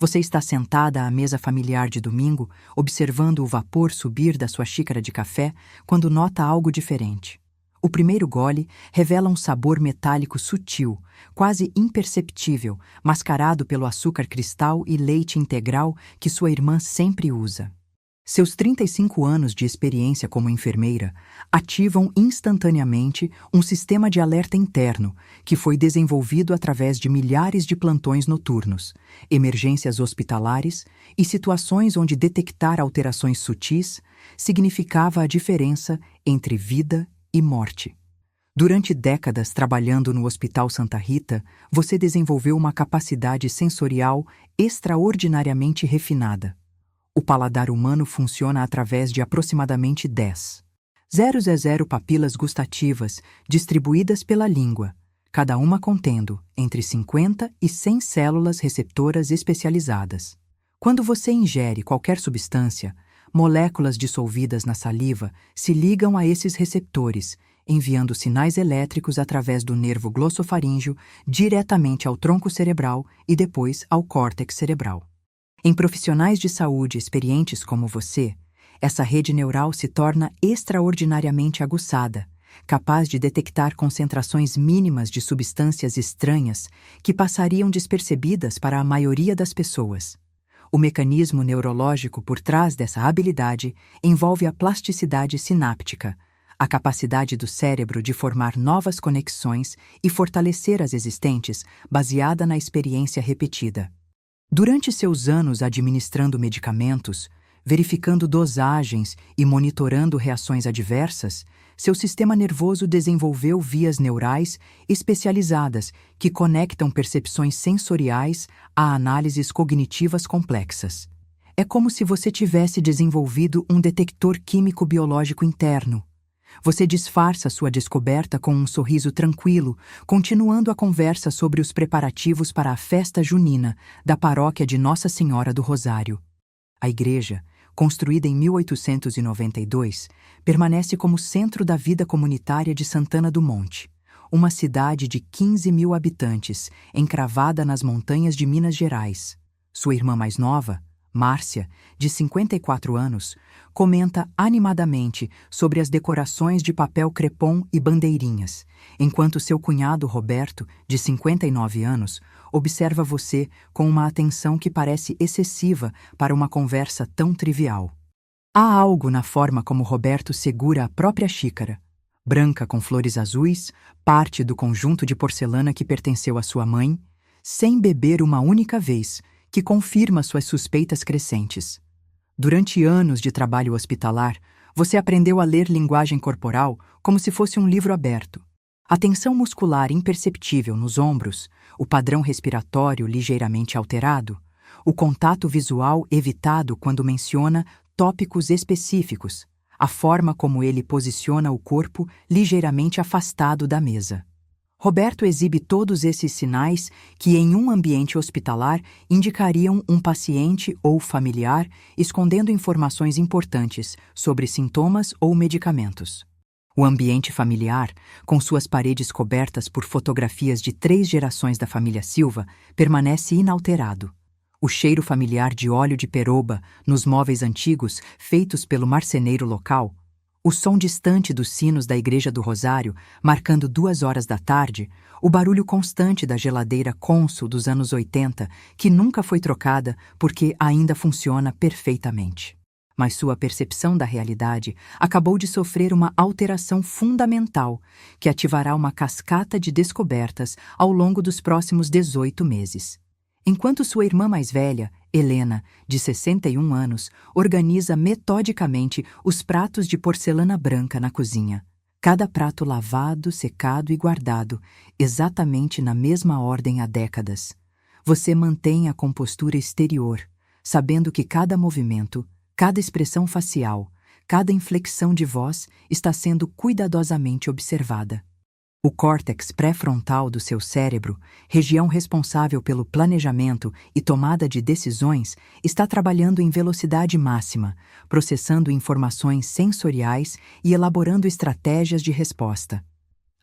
Você está sentada à mesa familiar de domingo, observando o vapor subir da sua xícara de café, quando nota algo diferente. O primeiro gole revela um sabor metálico sutil, quase imperceptível, mascarado pelo açúcar cristal e leite integral que sua irmã sempre usa. Seus 35 anos de experiência como enfermeira ativam instantaneamente um sistema de alerta interno que foi desenvolvido através de milhares de plantões noturnos, emergências hospitalares e situações onde detectar alterações sutis significava a diferença entre vida e morte. Durante décadas trabalhando no Hospital Santa Rita, você desenvolveu uma capacidade sensorial extraordinariamente refinada. O paladar humano funciona através de aproximadamente 10,000 papilas gustativas distribuídas pela língua, cada uma contendo entre 50 e 100 células receptoras especializadas. Quando você ingere qualquer substância, moléculas dissolvidas na saliva se ligam a esses receptores, enviando sinais elétricos através do nervo glossofaríngeo diretamente ao tronco cerebral e depois ao córtex cerebral. Em profissionais de saúde experientes como você, essa rede neural se torna extraordinariamente aguçada, capaz de detectar concentrações mínimas de substâncias estranhas que passariam despercebidas para a maioria das pessoas. O mecanismo neurológico por trás dessa habilidade envolve a plasticidade sináptica, a capacidade do cérebro de formar novas conexões e fortalecer as existentes, baseada na experiência repetida. Durante seus anos administrando medicamentos, verificando dosagens e monitorando reações adversas, seu sistema nervoso desenvolveu vias neurais especializadas que conectam percepções sensoriais a análises cognitivas complexas. É como se você tivesse desenvolvido um detector químico-biológico interno. Você disfarça sua descoberta com um sorriso tranquilo, continuando a conversa sobre os preparativos para a festa junina da paróquia de Nossa Senhora do Rosário. A igreja, construída em 1892, permanece como centro da vida comunitária de Santana do Monte, uma cidade de 15.000 habitantes, encravada nas montanhas de Minas Gerais. Sua irmã mais nova, Márcia, de 54 anos, comenta animadamente sobre as decorações de papel crepom e bandeirinhas, enquanto seu cunhado Roberto, de 59 anos, observa você com uma atenção que parece excessiva para uma conversa tão trivial. Há algo na forma como Roberto segura a própria xícara, branca com flores azuis, parte do conjunto de porcelana que pertenceu à sua mãe, sem beber uma única vez, que confirma suas suspeitas crescentes. Durante anos de trabalho hospitalar, você aprendeu a ler linguagem corporal como se fosse um livro aberto. A tensão muscular imperceptível nos ombros, o padrão respiratório ligeiramente alterado, o contato visual evitado quando menciona tópicos específicos, a forma como ele posiciona o corpo ligeiramente afastado da mesa. Roberto exibe todos esses sinais que, em um ambiente hospitalar, indicariam um paciente ou familiar escondendo informações importantes sobre sintomas ou medicamentos. O ambiente familiar, com suas paredes cobertas por fotografias de 3 gerações da família Silva, permanece inalterado. O cheiro familiar de óleo de peroba nos móveis antigos feitos pelo marceneiro local, o som distante dos sinos da Igreja do Rosário, marcando 2 horas da tarde, o barulho constante da geladeira Consul dos anos 80, que nunca foi trocada porque ainda funciona perfeitamente. Mas sua percepção da realidade acabou de sofrer uma alteração fundamental, que ativará uma cascata de descobertas ao longo dos próximos 18 meses. Enquanto sua irmã mais velha, Helena, de 61 anos, organiza metodicamente os pratos de porcelana branca na cozinha, cada prato lavado, secado e guardado, exatamente na mesma ordem há décadas. Você mantém a compostura exterior, sabendo que cada movimento, cada expressão facial, cada inflexão de voz está sendo cuidadosamente observada. O córtex pré-frontal do seu cérebro, região responsável pelo planejamento e tomada de decisões, está trabalhando em velocidade máxima, processando informações sensoriais e elaborando estratégias de resposta.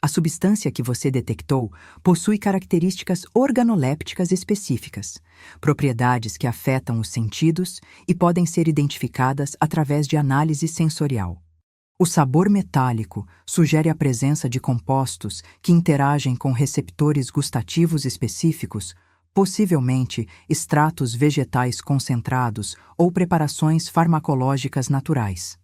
A substância que você detectou possui características organolépticas específicas, propriedades que afetam os sentidos e podem ser identificadas através de análise sensorial. O sabor metálico sugere a presença de compostos que interagem com receptores gustativos específicos, possivelmente extratos vegetais concentrados ou preparações farmacológicas naturais.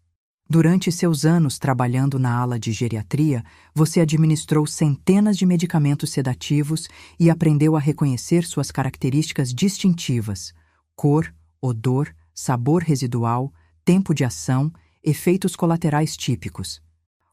Durante seus anos trabalhando na ala de geriatria, você administrou centenas de medicamentos sedativos e aprendeu a reconhecer suas características distintivas: cor, odor, sabor residual, tempo de ação, efeitos colaterais típicos.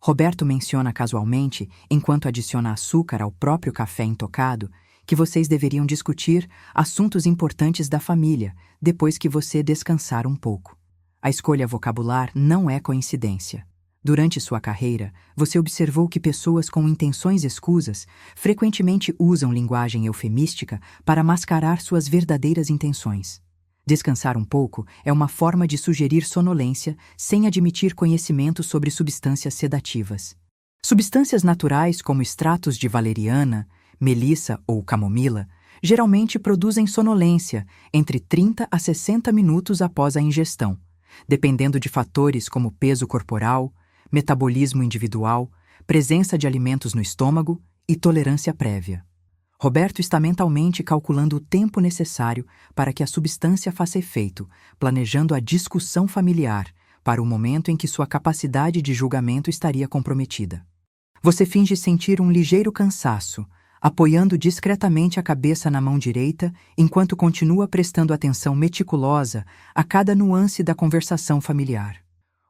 Roberto menciona casualmente, enquanto adiciona açúcar ao próprio café intocado, que vocês deveriam discutir assuntos importantes da família depois que você descansar um pouco. A escolha vocabular não é coincidência. Durante sua carreira, você observou que pessoas com intenções escusas frequentemente usam linguagem eufemística para mascarar suas verdadeiras intenções. Descansar um pouco é uma forma de sugerir sonolência sem admitir conhecimento sobre substâncias sedativas. Substâncias naturais como extratos de valeriana, melissa ou camomila geralmente produzem sonolência entre 30 a 60 minutos após a ingestão, dependendo de fatores como peso corporal, metabolismo individual, presença de alimentos no estômago e tolerância prévia. Roberto está mentalmente calculando o tempo necessário para que a substância faça efeito, planejando a discussão familiar para o momento em que sua capacidade de julgamento estaria comprometida. Você finge sentir um ligeiro cansaço, apoiando discretamente a cabeça na mão direita enquanto continua prestando atenção meticulosa a cada nuance da conversação familiar.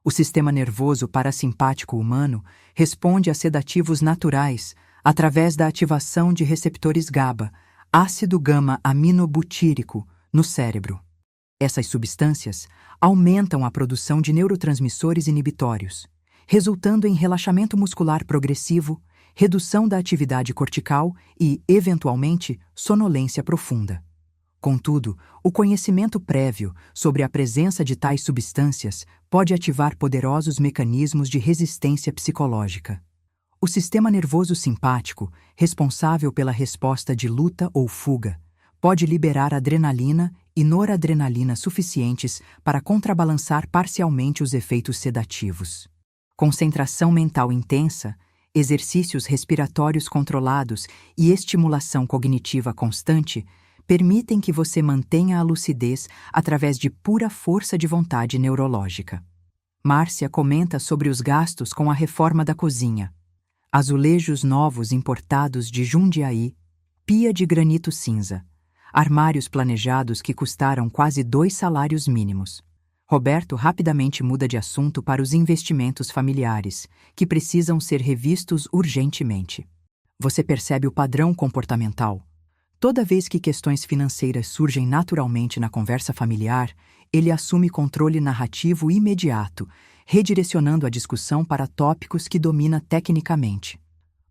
O sistema nervoso parasimpático humano responde a sedativos naturais através da ativação de receptores GABA, ácido gama-aminobutírico, no cérebro. Essas substâncias aumentam a produção de neurotransmissores inibitórios, resultando em relaxamento muscular progressivo, redução da atividade cortical e, eventualmente, sonolência profunda. Contudo, o conhecimento prévio sobre a presença de tais substâncias pode ativar poderosos mecanismos de resistência psicológica. O sistema nervoso simpático, responsável pela resposta de luta ou fuga, pode liberar adrenalina e noradrenalina suficientes para contrabalançar parcialmente os efeitos sedativos. Concentração mental intensa, exercícios respiratórios controlados e estimulação cognitiva constante permitem que você mantenha a lucidez através de pura força de vontade neurológica. Márcia comenta sobre os gastos com a reforma da cozinha. Azulejos novos importados de Jundiaí, pia de granito cinza, armários planejados que custaram quase 2 salários mínimos. Roberto rapidamente muda de assunto para os investimentos familiares, que precisam ser revistos urgentemente. Você percebe o padrão comportamental. Toda vez que questões financeiras surgem naturalmente na conversa familiar, ele assume controle narrativo imediato, redirecionando a discussão para tópicos que domina tecnicamente.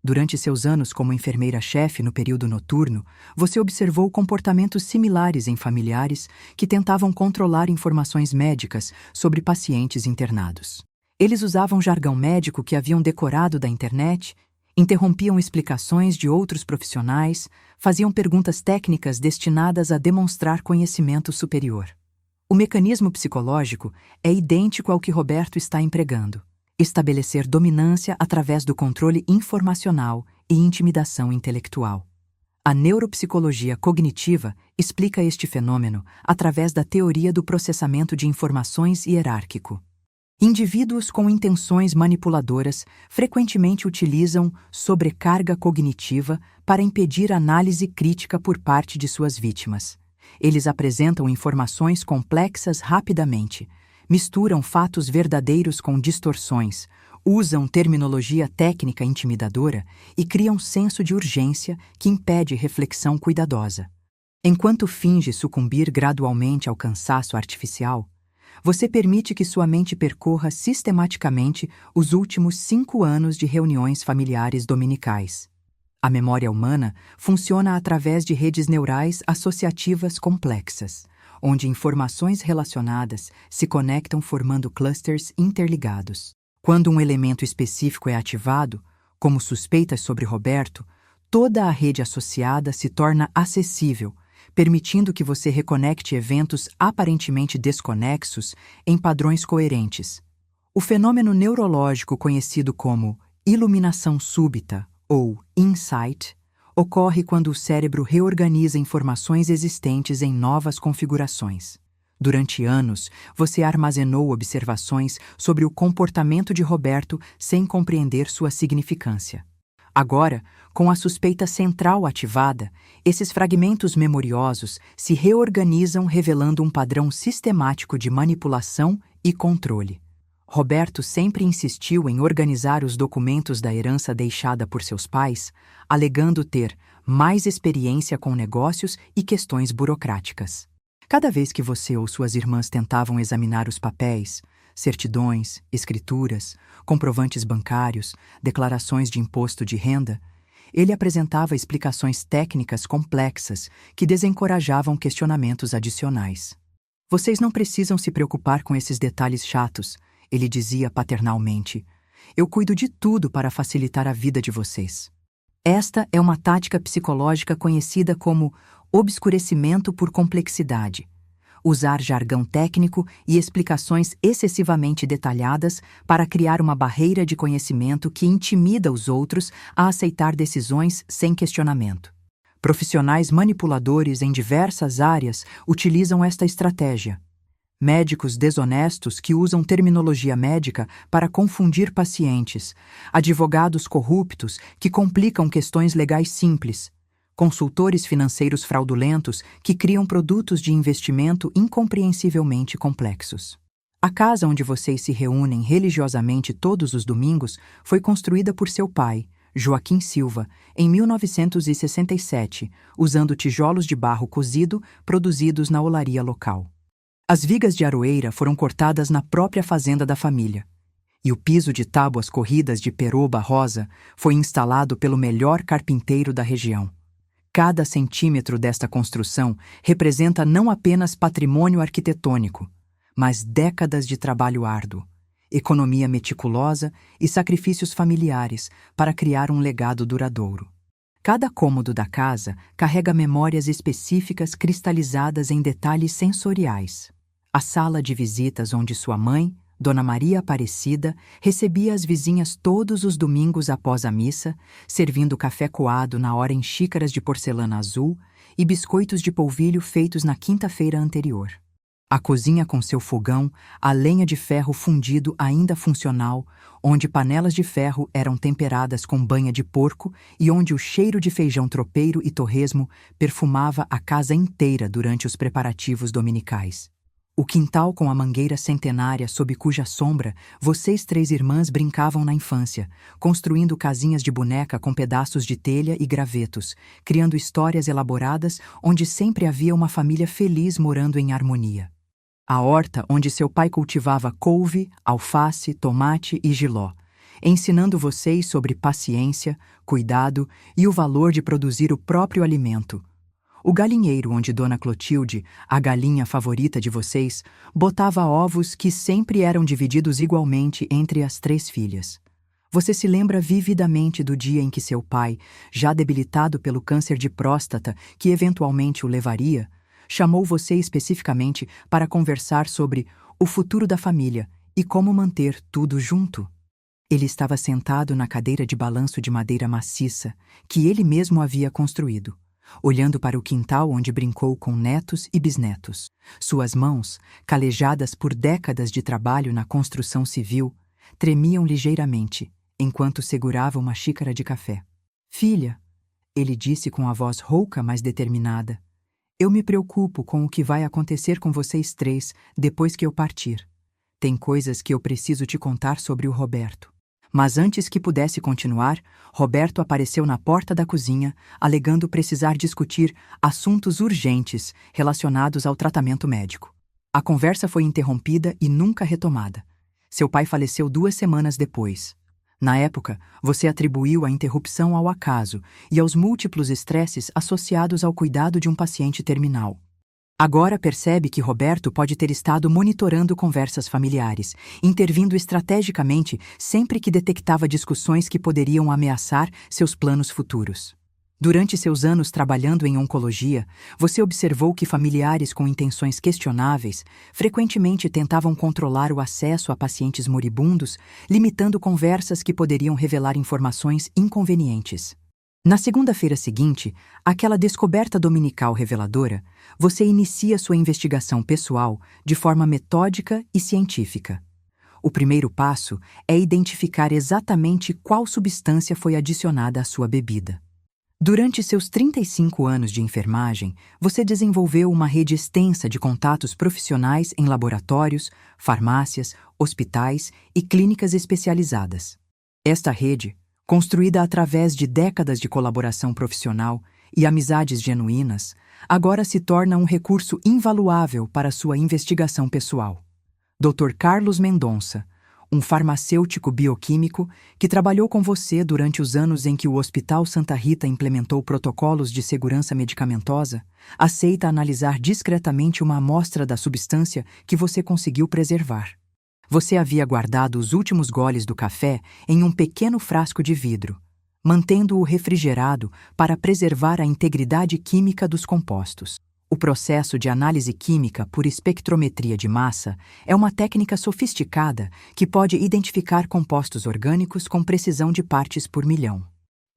Durante seus anos como enfermeira-chefe no período noturno, você observou comportamentos similares em familiares que tentavam controlar informações médicas sobre pacientes internados. Eles usavam jargão médico que haviam decorado da internet, interrompiam explicações de outros profissionais, faziam perguntas técnicas destinadas a demonstrar conhecimento superior. O mecanismo psicológico é idêntico ao que Roberto está empregando: estabelecer dominância através do controle informacional e intimidação intelectual. A neuropsicologia cognitiva explica este fenômeno através da teoria do processamento de informações hierárquico. Indivíduos com intenções manipuladoras frequentemente utilizam sobrecarga cognitiva para impedir análise crítica por parte de suas vítimas. Eles apresentam informações complexas rapidamente, misturam fatos verdadeiros com distorções, usam terminologia técnica intimidadora e criam senso de urgência que impede reflexão cuidadosa. Enquanto finge sucumbir gradualmente ao cansaço artificial, você permite que sua mente percorra sistematicamente os últimos 5 anos de reuniões familiares dominicais. A memória humana funciona através de redes neurais associativas complexas, onde informações relacionadas se conectam formando clusters interligados. Quando um elemento específico é ativado, Como suspeitas sobre Roberto, toda a rede associada se torna acessível, permitindo que você reconecte eventos aparentemente desconexos em padrões coerentes. O fenômeno neurológico conhecido como iluminação súbita ou insight ocorre quando o cérebro reorganiza informações existentes em novas configurações. Durante anos, você armazenou observações sobre o comportamento de Roberto sem compreender sua significância. Agora, com a suspeita central ativada, esses fragmentos memoriosos se reorganizam revelando um padrão sistemático de manipulação e controle. Roberto sempre insistiu em organizar os documentos da herança deixada por seus pais, alegando ter mais experiência com negócios e questões burocráticas. Cada vez que você ou suas irmãs tentavam examinar os papéis, certidões, escrituras, comprovantes bancários, declarações de imposto de renda, ele apresentava explicações técnicas complexas que desencorajavam questionamentos adicionais. Vocês não precisam se preocupar com esses detalhes chatos, ele dizia paternalmente. Eu cuido de tudo para facilitar a vida de vocês. Esta é uma tática psicológica conhecida como obscurecimento por complexidade. Usar jargão técnico e explicações excessivamente detalhadas para criar uma barreira de conhecimento que intimida os outros a aceitar decisões sem questionamento. Profissionais manipuladores em diversas áreas utilizam esta estratégia. Médicos desonestos que usam terminologia médica para confundir pacientes, advogados corruptos que complicam questões legais simples, consultores financeiros fraudulentos que criam produtos de investimento incompreensivelmente complexos. A casa onde vocês se reúnem religiosamente todos os domingos foi construída por seu pai, Joaquim Silva, em 1967, usando tijolos de barro cozido produzidos na olaria local. As vigas de aroeira foram cortadas na própria fazenda da família, e o piso de tábuas corridas de peroba rosa foi instalado pelo melhor carpinteiro da região. Cada centímetro desta construção representa não apenas patrimônio arquitetônico, mas décadas de trabalho árduo, economia meticulosa e sacrifícios familiares para criar um legado duradouro. Cada cômodo da casa carrega memórias específicas cristalizadas em detalhes sensoriais. A sala de visitas onde sua mãe, Dona Maria Aparecida, recebia as vizinhas todos os domingos após a missa, servindo café coado na hora em xícaras de porcelana azul e biscoitos de polvilho feitos na quinta-feira anterior. A cozinha com seu fogão, a lenha de ferro fundido ainda funcional, onde panelas de ferro eram temperadas com banha de porco e onde o cheiro de feijão tropeiro e torresmo perfumava a casa inteira durante os preparativos dominicais. O quintal com a mangueira centenária sob cuja sombra vocês 3 irmãs brincavam na infância, construindo casinhas de boneca com pedaços de telha e gravetos, criando histórias elaboradas onde sempre havia uma família feliz morando em harmonia. A horta onde seu pai cultivava couve, alface, tomate e jiló, ensinando vocês sobre paciência, cuidado e o valor de produzir o próprio alimento. O galinheiro onde Dona Clotilde, a galinha favorita de vocês, botava ovos que sempre eram divididos igualmente entre as 3 filhas. Você se lembra vividamente do dia em que seu pai, já debilitado pelo câncer de próstata que eventualmente o levaria, chamou você especificamente para conversar sobre o futuro da família e como manter tudo junto. Ele estava sentado na cadeira de balanço de madeira maciça que ele mesmo havia construído, olhando para o quintal onde brincou com netos e bisnetos. Suas mãos, calejadas por décadas de trabalho na construção civil, tremiam ligeiramente enquanto segurava uma xícara de café. "Filha", ele disse com a voz rouca, mas determinada, "eu me preocupo com o que vai acontecer com vocês 3 depois que eu partir. Tem coisas que eu preciso te contar sobre o Roberto." Mas antes que pudesse continuar, Roberto apareceu na porta da cozinha, alegando precisar discutir assuntos urgentes relacionados ao tratamento médico. A conversa foi interrompida e nunca retomada. Seu pai faleceu 2 semanas depois. Na época, você atribuiu a interrupção ao acaso e aos múltiplos estresses associados ao cuidado de um paciente terminal. Agora percebe que Roberto pode ter estado monitorando conversas familiares, intervindo estrategicamente sempre que detectava discussões que poderiam ameaçar seus planos futuros. Durante seus anos trabalhando em oncologia, você observou que familiares com intenções questionáveis frequentemente tentavam controlar o acesso a pacientes moribundos, limitando conversas que poderiam revelar informações inconvenientes. Na segunda-feira seguinte, aquela descoberta dominical reveladora, você inicia sua investigação pessoal de forma metódica e científica. O primeiro passo é identificar exatamente qual substância foi adicionada à sua bebida. Durante seus 35 anos de enfermagem, você desenvolveu uma rede extensa de contatos profissionais em laboratórios, farmácias, hospitais e clínicas especializadas. Esta rede, construída através de décadas de colaboração profissional e amizades genuínas, agora se torna um recurso invaluável para sua investigação pessoal. Dr. Carlos Mendonça, um farmacêutico bioquímico que trabalhou com você durante os anos em que o Hospital Santa Rita implementou protocolos de segurança medicamentosa, aceita analisar discretamente uma amostra da substância que você conseguiu preservar. Você havia guardado os últimos goles do café em um pequeno frasco de vidro, mantendo-o refrigerado para preservar a integridade química dos compostos. O processo de análise química por espectrometria de massa é uma técnica sofisticada que pode identificar compostos orgânicos com precisão de partes por milhão.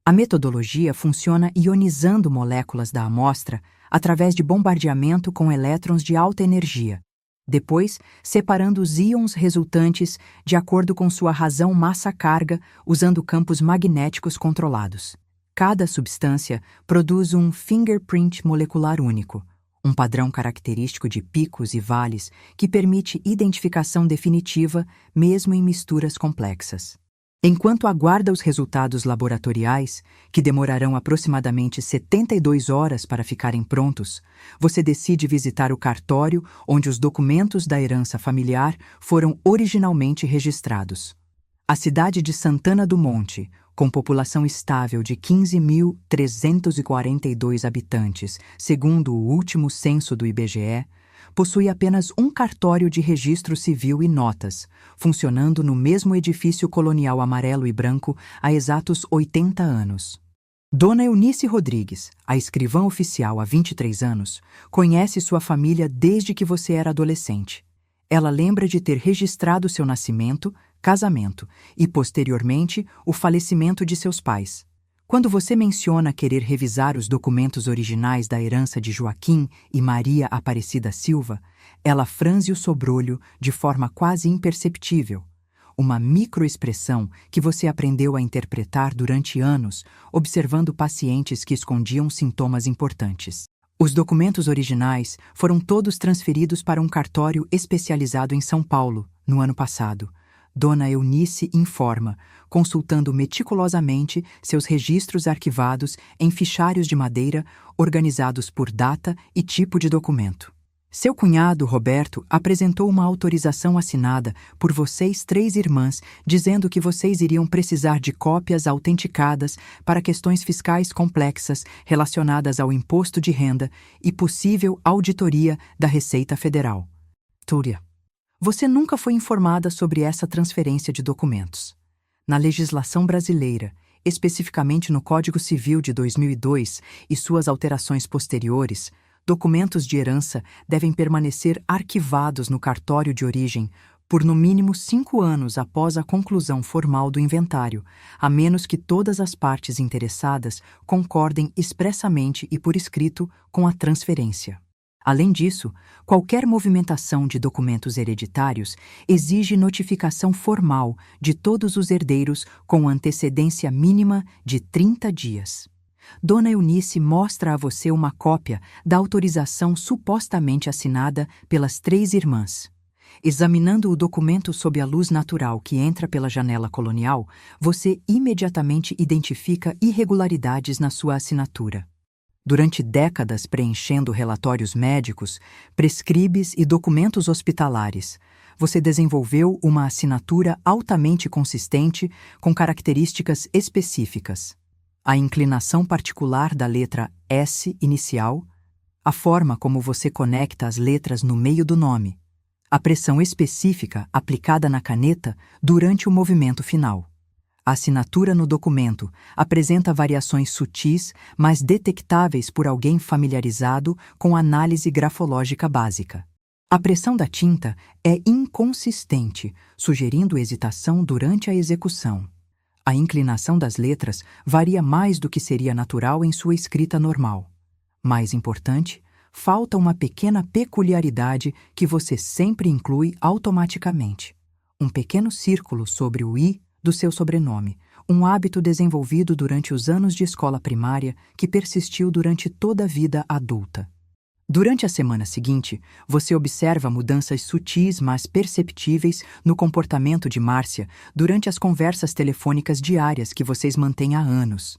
A metodologia funciona ionizando moléculas da amostra através de bombardeamento com elétrons de alta energia, depois separando os íons resultantes de acordo com sua razão massa-carga usando campos magnéticos controlados. Cada substância produz um fingerprint molecular único, um padrão característico de picos e vales que permite identificação definitiva mesmo em misturas complexas. Enquanto aguarda os resultados laboratoriais, que demorarão aproximadamente 72 horas para ficarem prontos, você decide visitar o cartório onde os documentos da herança familiar foram originalmente registrados. A cidade de Santana do Monte, com população estável de 15.342 habitantes, segundo o último censo do IBGE, possui apenas um cartório de registro civil e notas, funcionando no mesmo edifício colonial amarelo e branco há exatos 80 anos. Dona Eunice Rodrigues, a escrivã oficial há 23 anos, conhece sua família desde que você era adolescente. Ela lembra de ter registrado seu nascimento, casamento e, posteriormente, o falecimento de seus pais. Quando você menciona querer revisar os documentos originais da herança de Joaquim e Maria Aparecida Silva, ela franze o sobrolho de forma quase imperceptível, uma microexpressão que você aprendeu a interpretar durante anos, observando pacientes que escondiam sintomas importantes. Os documentos originais foram todos transferidos para um cartório especializado em São Paulo, no ano passado. Dona Eunice informa, consultando meticulosamente seus registros arquivados em fichários de madeira organizados por data e tipo de documento. Seu cunhado, Roberto, apresentou uma autorização assinada por vocês 3 irmãs, dizendo que vocês iriam precisar de cópias autenticadas para questões fiscais complexas relacionadas ao imposto de renda e possível auditoria da Receita Federal. Túria. Você nunca foi informada sobre essa transferência de documentos. Na legislação brasileira, especificamente no Código Civil de 2002 e suas alterações posteriores, documentos de herança devem permanecer arquivados no cartório de origem por no mínimo 5 anos após a conclusão formal do inventário, a menos que todas as partes interessadas concordem expressamente e por escrito com a transferência. Além disso, qualquer movimentação de documentos hereditários exige notificação formal de todos os herdeiros com antecedência mínima de 30 dias. Dona Eunice mostra a você uma cópia da autorização supostamente assinada pelas 3 irmãs. Examinando o documento sob a luz natural que entra pela janela colonial, você imediatamente identifica irregularidades na sua assinatura. Durante décadas preenchendo relatórios médicos, prescribes e documentos hospitalares, você desenvolveu uma assinatura altamente consistente com características específicas. A inclinação particular da letra S inicial, a forma como você conecta as letras no meio do nome, a pressão específica aplicada na caneta durante o movimento final. A assinatura no documento apresenta variações sutis, mas detectáveis por alguém familiarizado com análise grafológica básica. A pressão da tinta é inconsistente, sugerindo hesitação durante a execução. A inclinação das letras varia mais do que seria natural em sua escrita normal. Mais importante, falta uma pequena peculiaridade que você sempre inclui automaticamente. Um pequeno círculo sobre o I do seu sobrenome, um hábito desenvolvido durante os anos de escola primária que persistiu durante toda a vida adulta. Durante a semana seguinte, você observa mudanças sutis, mas perceptíveis no comportamento de Márcia durante as conversas telefônicas diárias que vocês mantêm há anos.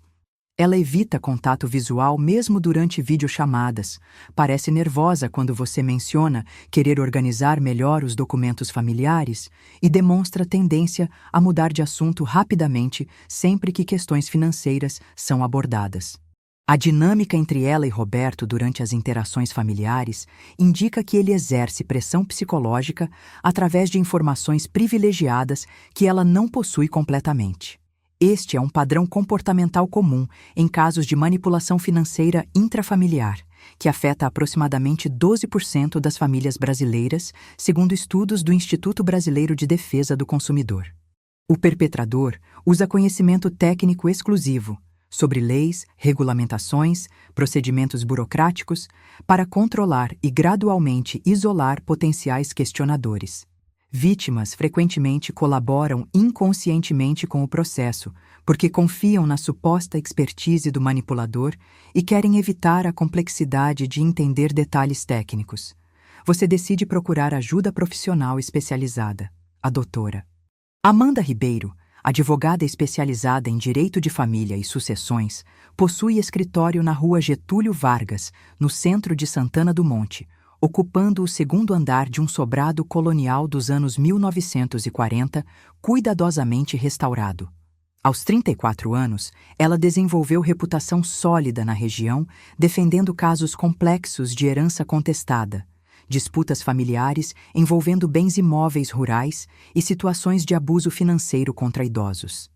Ela evita contato visual mesmo durante videochamadas, parece nervosa quando você menciona querer organizar melhor os documentos familiares e demonstra tendência a mudar de assunto rapidamente sempre que questões financeiras são abordadas. A dinâmica entre ela e Roberto durante as interações familiares indica que ele exerce pressão psicológica através de informações privilegiadas que ela não possui completamente. Este é um padrão comportamental comum em casos de manipulação financeira intrafamiliar, que afeta aproximadamente 12% das famílias brasileiras, segundo estudos do Instituto Brasileiro de Defesa do Consumidor. O perpetrador usa conhecimento técnico exclusivo sobre leis, regulamentações, procedimentos burocráticos para controlar e gradualmente isolar potenciais questionadores. Vítimas frequentemente colaboram inconscientemente com o processo, porque confiam na suposta expertise do manipulador e querem evitar a complexidade de entender detalhes técnicos. Você decide procurar ajuda profissional especializada, a doutora Amanda Ribeiro, advogada especializada em direito de família e sucessões, possui escritório na Rua Getúlio Vargas, no centro de Santana do Monte, ocupando o segundo andar de um sobrado colonial dos anos 1940, cuidadosamente restaurado. Aos 34 anos, ela desenvolveu reputação sólida na região, defendendo casos complexos de herança contestada, disputas familiares envolvendo bens imóveis rurais e situações de abuso financeiro contra idosos.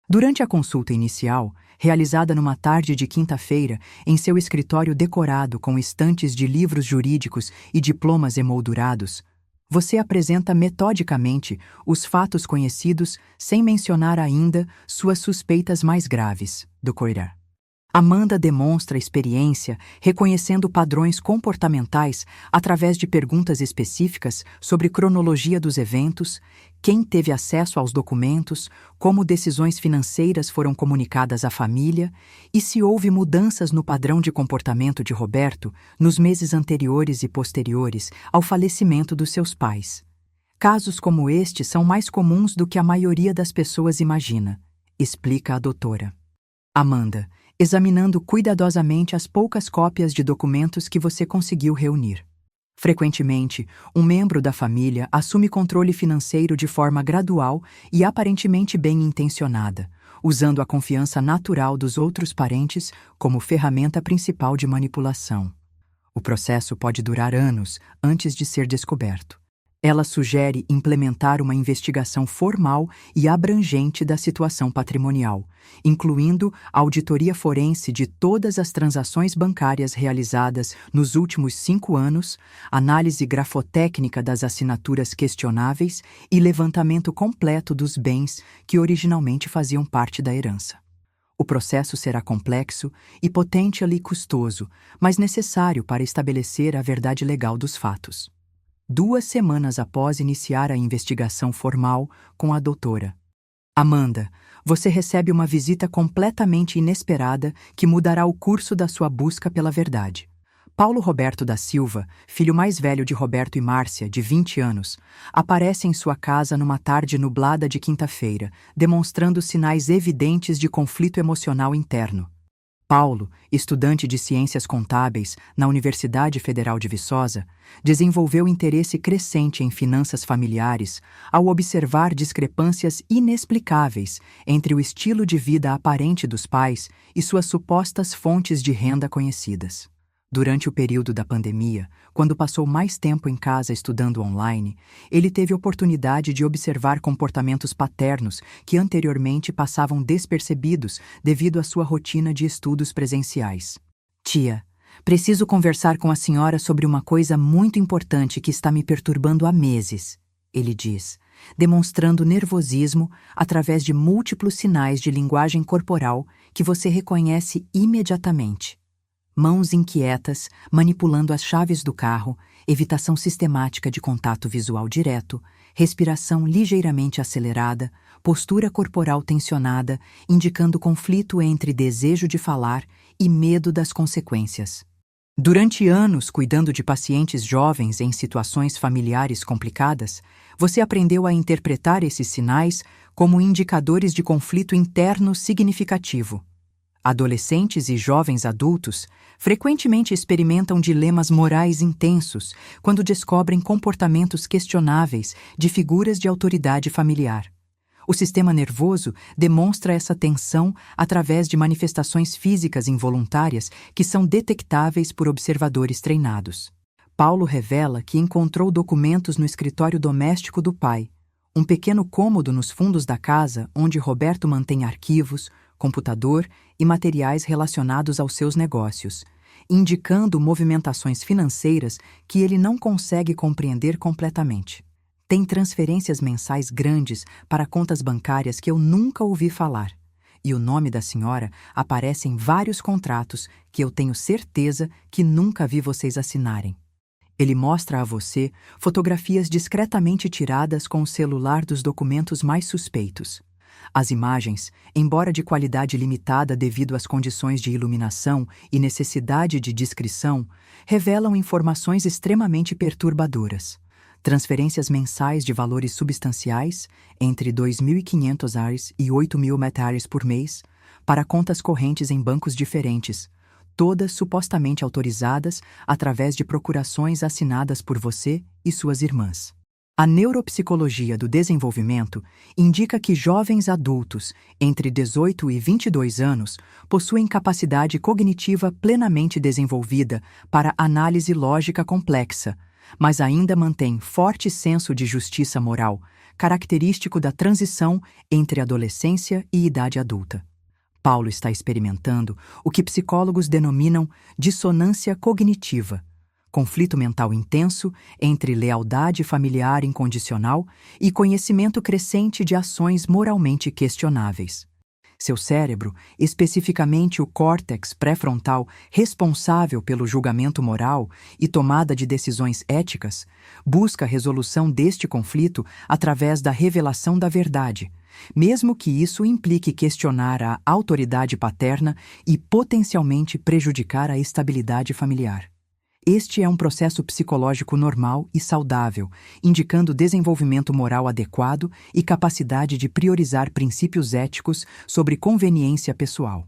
Durante a consulta inicial, realizada numa tarde de quinta-feira em seu escritório decorado com estantes de livros jurídicos e diplomas emoldurados, você apresenta metodicamente os fatos conhecidos sem mencionar ainda suas suspeitas mais graves, do Coirá. Amanda demonstra experiência reconhecendo padrões comportamentais através de perguntas específicas sobre cronologia dos eventos, quem teve acesso aos documentos, como decisões financeiras foram comunicadas à família e se houve mudanças no padrão de comportamento de Roberto nos meses anteriores e posteriores ao falecimento dos seus pais. Casos como este são mais comuns do que a maioria das pessoas imagina, explica a doutora Amanda, examinando cuidadosamente as poucas cópias de documentos que você conseguiu reunir. Frequentemente, um membro da família assume controle financeiro de forma gradual e aparentemente bem-intencionada, usando a confiança natural dos outros parentes como ferramenta principal de manipulação. O processo pode durar anos antes de ser descoberto. Ela sugere implementar uma investigação formal e abrangente da situação patrimonial, incluindo a auditoria forense de todas as transações bancárias realizadas nos últimos 5 anos, análise grafotécnica das assinaturas questionáveis e levantamento completo dos bens que originalmente faziam parte da herança. O processo será complexo e potentialmente custoso, mas necessário para estabelecer a verdade legal dos fatos. 2 semanas após iniciar a investigação formal com a doutora Amanda, você recebe uma visita completamente inesperada que mudará o curso da sua busca pela verdade. Paulo Roberto da Silva, filho mais velho de Roberto e Márcia, de 20 anos, aparece em sua casa numa tarde nublada de quinta-feira, demonstrando sinais evidentes de conflito emocional interno. Paulo, estudante de Ciências Contábeis na Universidade Federal de Viçosa, desenvolveu interesse crescente em finanças familiares ao observar discrepâncias inexplicáveis entre o estilo de vida aparente dos pais e suas supostas fontes de renda conhecidas. Durante o período da pandemia, quando passou mais tempo em casa estudando online, ele teve oportunidade de observar comportamentos paternos que anteriormente passavam despercebidos devido à sua rotina de estudos presenciais. Tia, preciso conversar com a senhora sobre uma coisa muito importante que está me perturbando há meses, ele diz, demonstrando nervosismo através de múltiplos sinais de linguagem corporal que você reconhece imediatamente. Mãos inquietas, manipulando as chaves do carro, evitação sistemática de contato visual direto, respiração ligeiramente acelerada, postura corporal tensionada, indicando conflito entre desejo de falar e medo das consequências. Durante anos cuidando de pacientes jovens em situações familiares complicadas, você aprendeu a interpretar esses sinais como indicadores de conflito interno significativo. Adolescentes e jovens adultos frequentemente experimentam dilemas morais intensos quando descobrem comportamentos questionáveis de figuras de autoridade familiar. O sistema nervoso demonstra essa tensão através de manifestações físicas involuntárias que são detectáveis por observadores treinados. Paulo revela que encontrou documentos no escritório doméstico do pai, um pequeno cômodo nos fundos da casa onde Roberto mantém arquivos, computador e materiais relacionados aos seus negócios, indicando movimentações financeiras que ele não consegue compreender completamente. Tem transferências mensais grandes para contas bancárias que eu nunca ouvi falar, e o nome da senhora aparece em vários contratos que eu tenho certeza que nunca vi vocês assinarem. Ele mostra a você fotografias discretamente tiradas com o celular dos documentos mais suspeitos. As imagens, embora de qualidade limitada devido às condições de iluminação e necessidade de descrição, revelam informações extremamente perturbadoras. Transferências mensais de valores substanciais, entre $2.500 e $8.000 por mês, para contas correntes em bancos diferentes, todas supostamente autorizadas através de procurações assinadas por você e suas irmãs. A neuropsicologia do desenvolvimento indica que jovens adultos, entre 18 e 22 anos, possuem capacidade cognitiva plenamente desenvolvida para análise lógica complexa, mas ainda mantêm forte senso de justiça moral, característico da transição entre adolescência e idade adulta. Paulo está experimentando o que psicólogos denominam dissonância cognitiva, conflito mental intenso entre lealdade familiar incondicional e conhecimento crescente de ações moralmente questionáveis. Seu cérebro, especificamente o córtex pré-frontal responsável pelo julgamento moral e tomada de decisões éticas, busca a resolução deste conflito através da revelação da verdade, mesmo que isso implique questionar a autoridade paterna e potencialmente prejudicar a estabilidade familiar. Este é um processo psicológico normal e saudável, indicando desenvolvimento moral adequado e capacidade de priorizar princípios éticos sobre conveniência pessoal.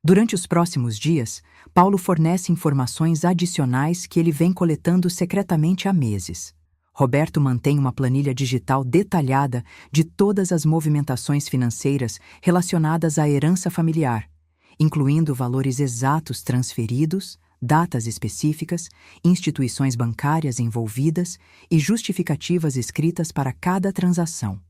Durante os próximos dias, Paulo fornece informações adicionais que ele vem coletando secretamente há meses. Roberto mantém uma planilha digital detalhada de todas as movimentações financeiras relacionadas à herança familiar, incluindo valores exatos transferidos, datas específicas, instituições bancárias envolvidas e justificativas escritas para cada transação.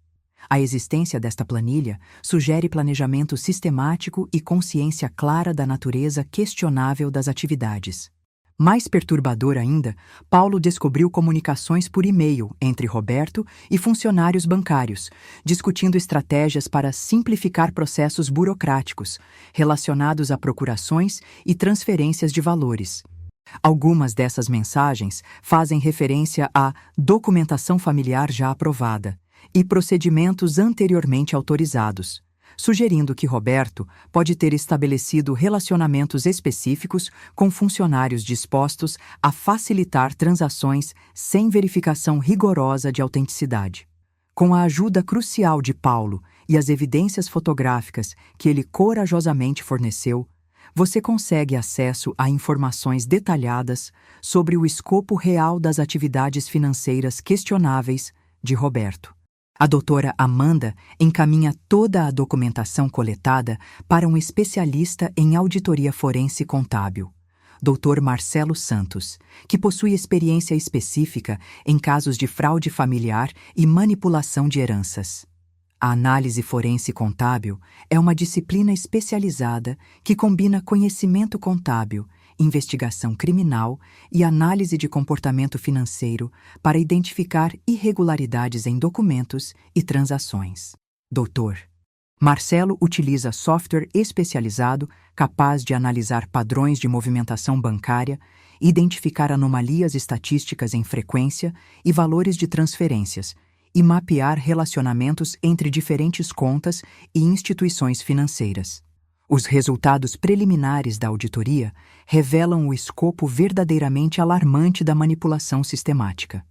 A existência desta planilha sugere planejamento sistemático e consciência clara da natureza questionável das atividades. Mais perturbador ainda, Paulo descobriu comunicações por e-mail entre Roberto e funcionários bancários, discutindo estratégias para simplificar processos burocráticos relacionados a procurações e transferências de valores. Algumas dessas mensagens fazem referência à documentação familiar já aprovada e procedimentos anteriormente autorizados, sugerindo que Roberto pode ter estabelecido relacionamentos específicos com funcionários dispostos a facilitar transações sem verificação rigorosa de autenticidade. Com a ajuda crucial de Paulo e as evidências fotográficas que ele corajosamente forneceu, você consegue acesso a informações detalhadas sobre o escopo real das atividades financeiras questionáveis de Roberto. A doutora Amanda encaminha toda a documentação coletada para um especialista em auditoria forense contábil. Dr. Marcelo Santos, que possui experiência específica em casos de fraude familiar e manipulação de heranças. A análise forense contábil é uma disciplina especializada que combina conhecimento contábil, investigação criminal e análise de comportamento financeiro para identificar irregularidades em documentos e transações. Dr. Marcelo utiliza software especializado capaz de analisar padrões de movimentação bancária, identificar anomalias estatísticas em frequência e valores de transferências, e mapear relacionamentos entre diferentes contas e instituições financeiras. Os resultados preliminares da auditoria revelam o escopo verdadeiramente alarmante da manipulação sistemática.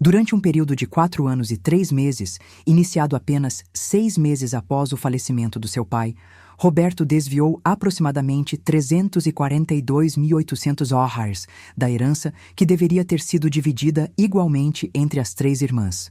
Durante um período de 4 anos e 3 meses, iniciado apenas 6 meses após o falecimento do seu pai, Roberto desviou aproximadamente 342.800 dólares da herança que deveria ter sido dividida igualmente entre as 3 irmãs.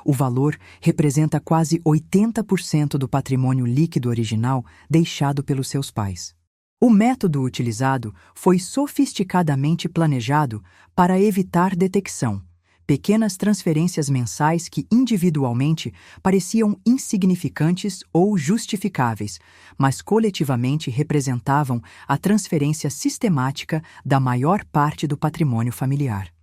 O valor representa quase 80% do patrimônio líquido original deixado pelos seus pais. O método utilizado foi sofisticadamente planejado para evitar detecção. Pequenas transferências mensais que individualmente pareciam insignificantes ou justificáveis, mas coletivamente representavam a transferência sistemática da maior parte do patrimônio familiar.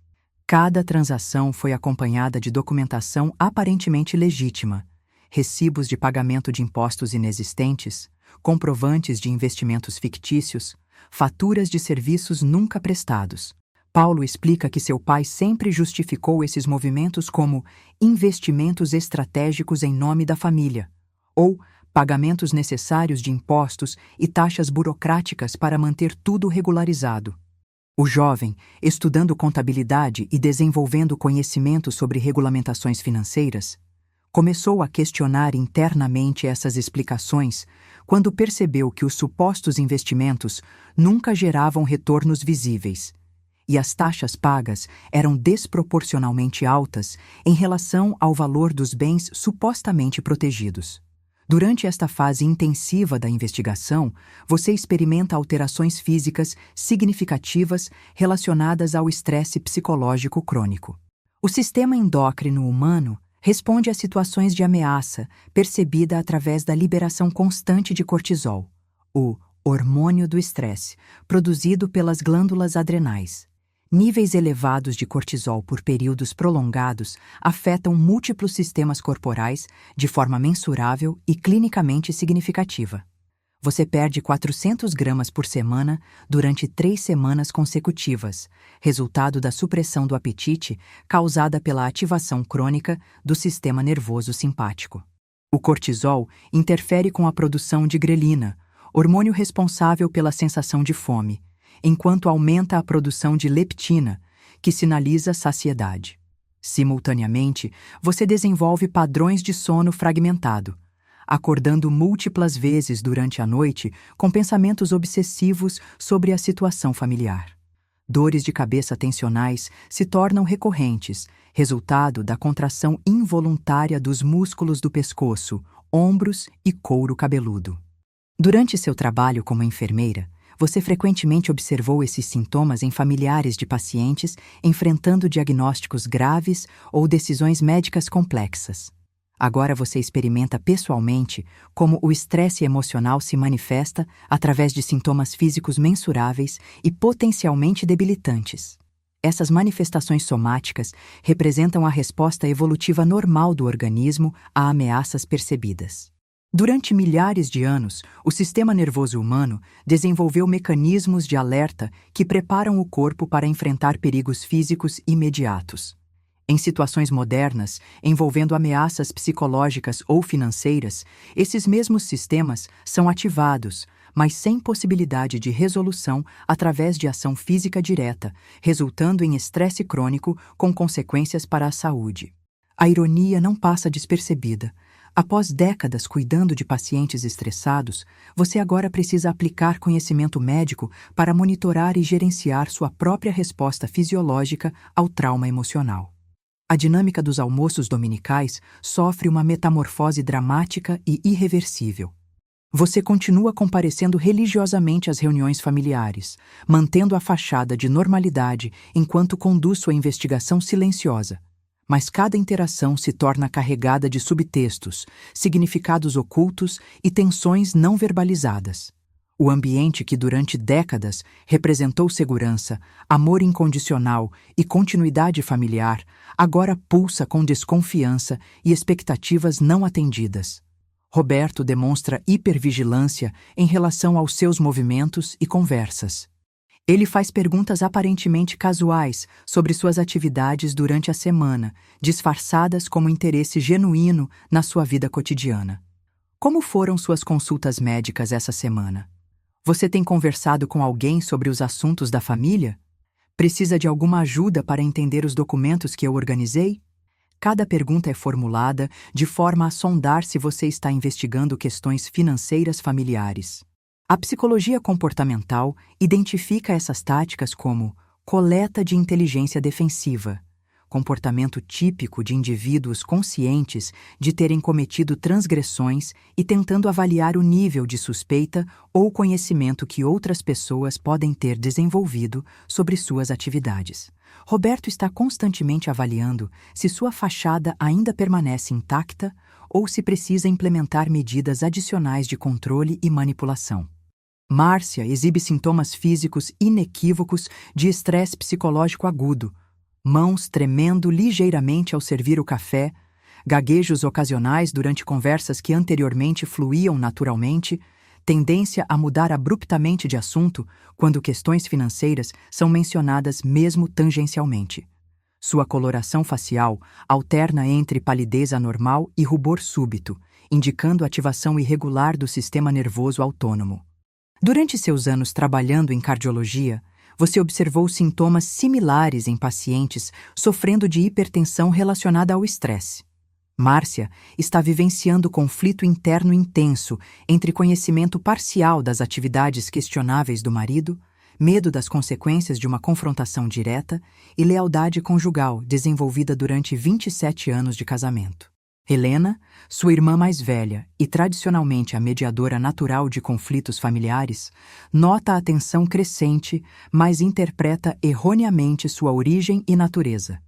Cada transação foi acompanhada de documentação aparentemente legítima, recibos de pagamento de impostos inexistentes, comprovantes de investimentos fictícios, faturas de serviços nunca prestados. Paulo explica que seu pai sempre justificou esses movimentos como investimentos estratégicos em nome da família, ou pagamentos necessários de impostos e taxas burocráticas para manter tudo regularizado. O jovem, estudando contabilidade e desenvolvendo conhecimento sobre regulamentações financeiras, começou a questionar internamente essas explicações quando percebeu que os supostos investimentos nunca geravam retornos visíveis, e as taxas pagas eram desproporcionalmente altas em relação ao valor dos bens supostamente protegidos. Durante esta fase intensiva da investigação, você experimenta alterações físicas significativas relacionadas ao estresse psicológico crônico. O sistema endócrino humano responde a situações de ameaça percebida através da liberação constante de cortisol, o hormônio do estresse, produzido pelas glândulas adrenais. Níveis elevados de cortisol por períodos prolongados afetam múltiplos sistemas corporais de forma mensurável e clinicamente significativa. Você perde 400 gramas por semana durante 3 semanas consecutivas, resultado da supressão do apetite causada pela ativação crônica do sistema nervoso simpático. O cortisol interfere com a produção de grelina, hormônio responsável pela sensação de fome, enquanto aumenta a produção de leptina, que sinaliza saciedade. Simultaneamente, você desenvolve padrões de sono fragmentado, acordando múltiplas vezes durante a noite com pensamentos obsessivos sobre a situação familiar. Dores de cabeça tensionais se tornam recorrentes, resultado da contração involuntária dos músculos do pescoço, ombros e couro cabeludo. Durante seu trabalho como enfermeira, você frequentemente observou esses sintomas em familiares de pacientes enfrentando diagnósticos graves ou decisões médicas complexas. Agora você experimenta pessoalmente como o estresse emocional se manifesta através de sintomas físicos mensuráveis e potencialmente debilitantes. Essas manifestações somáticas representam a resposta evolutiva normal do organismo a ameaças percebidas. Durante milhares de anos, o sistema nervoso humano desenvolveu mecanismos de alerta que preparam o corpo para enfrentar perigos físicos imediatos. Em situações modernas, envolvendo ameaças psicológicas ou financeiras, esses mesmos sistemas são ativados, mas sem possibilidade de resolução através de ação física direta, resultando em estresse crônico com consequências para a saúde. A ironia não passa despercebida. Após décadas cuidando de pacientes estressados, você agora precisa aplicar conhecimento médico para monitorar e gerenciar sua própria resposta fisiológica ao trauma emocional. A dinâmica dos almoços dominicais sofre uma metamorfose dramática e irreversível. Você continua comparecendo religiosamente às reuniões familiares, mantendo a fachada de normalidade enquanto conduz sua investigação silenciosa. Mas cada interação se torna carregada de subtextos, significados ocultos e tensões não verbalizadas. O ambiente que durante décadas representou segurança, amor incondicional e continuidade familiar, agora pulsa com desconfiança e expectativas não atendidas. Roberto demonstra hipervigilância em relação aos seus movimentos e conversas. Ele faz perguntas aparentemente casuais sobre suas atividades durante a semana, disfarçadas como interesse genuíno na sua vida cotidiana. Como foram suas consultas médicas essa semana? Você tem conversado com alguém sobre os assuntos da família? Precisa de alguma ajuda para entender os documentos que eu organizei? Cada pergunta é formulada de forma a sondar se você está investigando questões financeiras familiares. A psicologia comportamental identifica essas táticas como coleta de inteligência defensiva, comportamento típico de indivíduos conscientes de terem cometido transgressões e tentando avaliar o nível de suspeita ou conhecimento que outras pessoas podem ter desenvolvido sobre suas atividades. Roberto está constantemente avaliando se sua fachada ainda permanece intacta ou se precisa implementar medidas adicionais de controle e manipulação. Márcia exibe sintomas físicos inequívocos de estresse psicológico agudo, mãos tremendo ligeiramente ao servir o café, gaguejos ocasionais durante conversas que anteriormente fluíam naturalmente, tendência a mudar abruptamente de assunto quando questões financeiras são mencionadas mesmo tangencialmente. Sua coloração facial alterna entre palidez anormal e rubor súbito, indicando ativação irregular do sistema nervoso autônomo. Durante seus anos trabalhando em cardiologia, você observou sintomas similares em pacientes sofrendo de hipertensão relacionada ao estresse. Márcia está vivenciando conflito interno intenso entre conhecimento parcial das atividades questionáveis do marido, medo das consequências de uma confrontação direta e lealdade conjugal desenvolvida durante 27 anos de casamento. Helena, sua irmã mais velha e tradicionalmente a mediadora natural de conflitos familiares, nota a tensão crescente, mas interpreta erroneamente sua origem e natureza.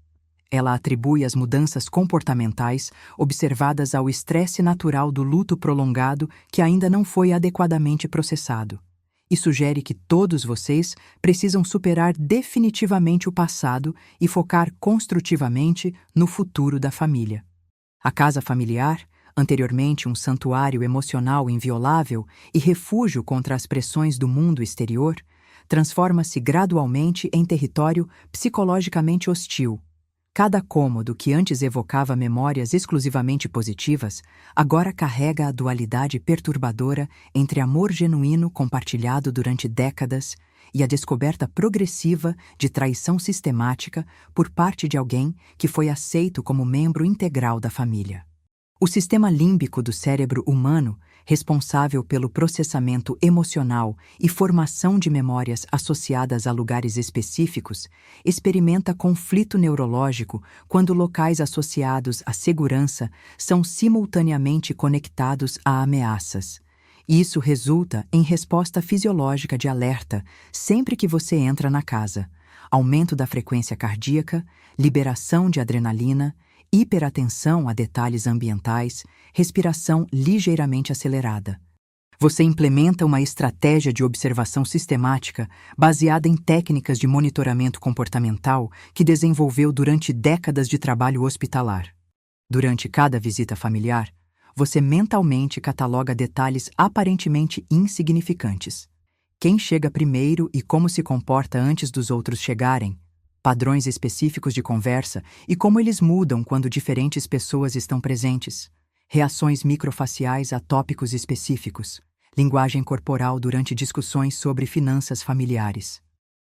Ela atribui as mudanças comportamentais observadas ao estresse natural do luto prolongado que ainda não foi adequadamente processado, e sugere que todos vocês precisam superar definitivamente o passado e focar construtivamente no futuro da família. A casa familiar, anteriormente um santuário emocional inviolável e refúgio contra as pressões do mundo exterior, transforma-se gradualmente em território psicologicamente hostil. Cada cômodo que antes evocava memórias exclusivamente positivas, agora carrega a dualidade perturbadora entre amor genuíno compartilhado durante décadas e a descoberta progressiva de traição sistemática por parte de alguém que foi aceito como membro integral da família. O sistema límbico do cérebro humano, responsável pelo processamento emocional e formação de memórias associadas a lugares específicos, experimenta conflito neurológico quando locais associados à segurança são simultaneamente conectados a ameaças. Isso resulta em resposta fisiológica de alerta sempre que você entra na casa, aumento da frequência cardíaca, liberação de adrenalina, hiperatenção a detalhes ambientais, respiração ligeiramente acelerada. Você implementa uma estratégia de observação sistemática baseada em técnicas de monitoramento comportamental que desenvolveu durante décadas de trabalho hospitalar. Durante cada visita familiar, você mentalmente cataloga detalhes aparentemente insignificantes. Quem chega primeiro e como se comporta antes dos outros chegarem, padrões específicos de conversa e como eles mudam quando diferentes pessoas estão presentes, reações microfaciais a tópicos específicos, linguagem corporal durante discussões sobre finanças familiares.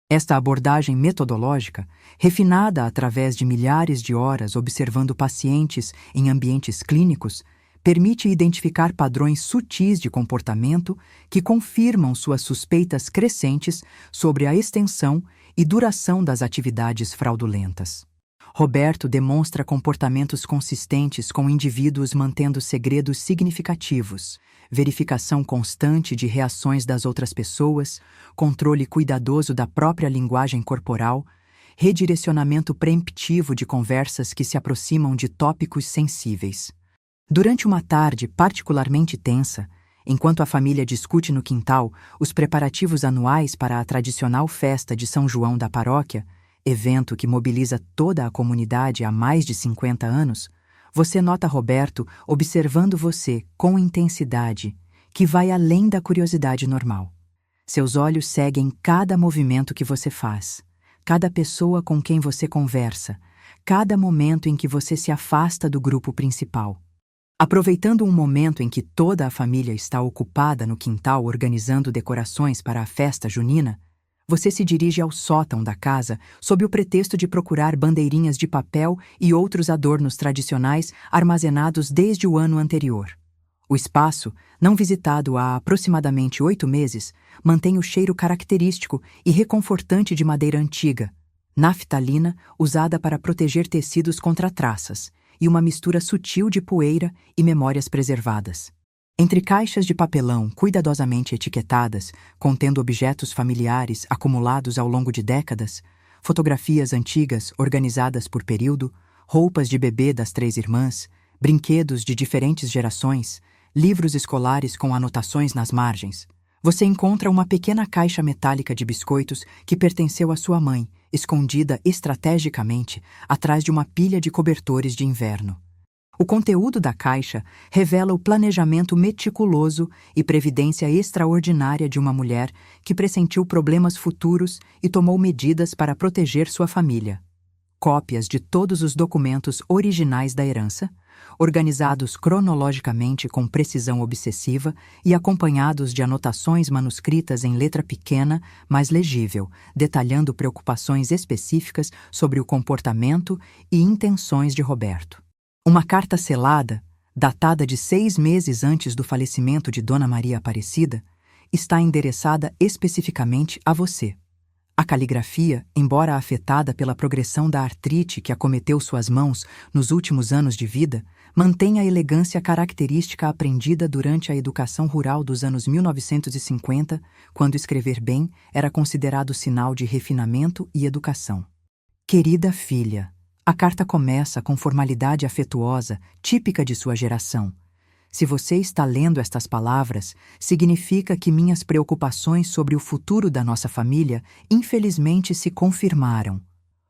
Esta abordagem metodológica, refinada através de milhares de horas observando pacientes em ambientes clínicos, permite identificar padrões sutis de comportamento que confirmam suas suspeitas crescentes sobre a extensão e duração das atividades fraudulentas. Roberto demonstra comportamentos consistentes com indivíduos mantendo segredos significativos, verificação constante de reações das outras pessoas, controle cuidadoso da própria linguagem corporal, redirecionamento preemptivo de conversas que se aproximam de tópicos sensíveis. Durante uma tarde particularmente tensa, enquanto a família discute no quintal os preparativos anuais para a tradicional festa de São João da paróquia, evento que mobiliza toda a comunidade há mais de 50 anos, você nota Roberto observando você com intensidade, que vai além da curiosidade normal. Seus olhos seguem cada movimento que você faz, cada pessoa com quem você conversa, cada momento em que você se afasta do grupo principal. Aproveitando um momento em que toda a família está ocupada no quintal organizando decorações para a festa junina, você se dirige ao sótão da casa sob o pretexto de procurar bandeirinhas de papel e outros adornos tradicionais armazenados desde o ano anterior. O espaço, não visitado há aproximadamente 8 meses, mantém o cheiro característico e reconfortante de madeira antiga, naftalina usada para proteger tecidos contra traças, e uma mistura sutil de poeira e memórias preservadas. Entre caixas de papelão cuidadosamente etiquetadas, contendo objetos familiares acumulados ao longo de décadas, fotografias antigas organizadas por período, roupas de bebê das 3 irmãs, brinquedos de diferentes gerações, livros escolares com anotações nas margens, você encontra uma pequena caixa metálica de biscoitos que pertenceu à sua mãe, escondida estrategicamente atrás de uma pilha de cobertores de inverno. O conteúdo da caixa revela o planejamento meticuloso e previdência extraordinária de uma mulher que pressentiu problemas futuros e tomou medidas para proteger sua família. Cópias de todos os documentos originais da herança, organizados cronologicamente com precisão obsessiva e acompanhados de anotações manuscritas em letra pequena, mas legível, detalhando preocupações específicas sobre o comportamento e intenções de Roberto. Uma carta selada, datada de 6 meses antes do falecimento de Dona Maria Aparecida, está endereçada especificamente a você. A caligrafia, embora afetada pela progressão da artrite que acometeu suas mãos nos últimos anos de vida, mantém a elegância característica aprendida durante a educação rural dos anos 1950, quando escrever bem era considerado sinal de refinamento e educação. Querida filha, a carta começa com formalidade afetuosa, típica de sua geração. Se você está lendo estas palavras, significa que minhas preocupações sobre o futuro da nossa família, infelizmente, se confirmaram.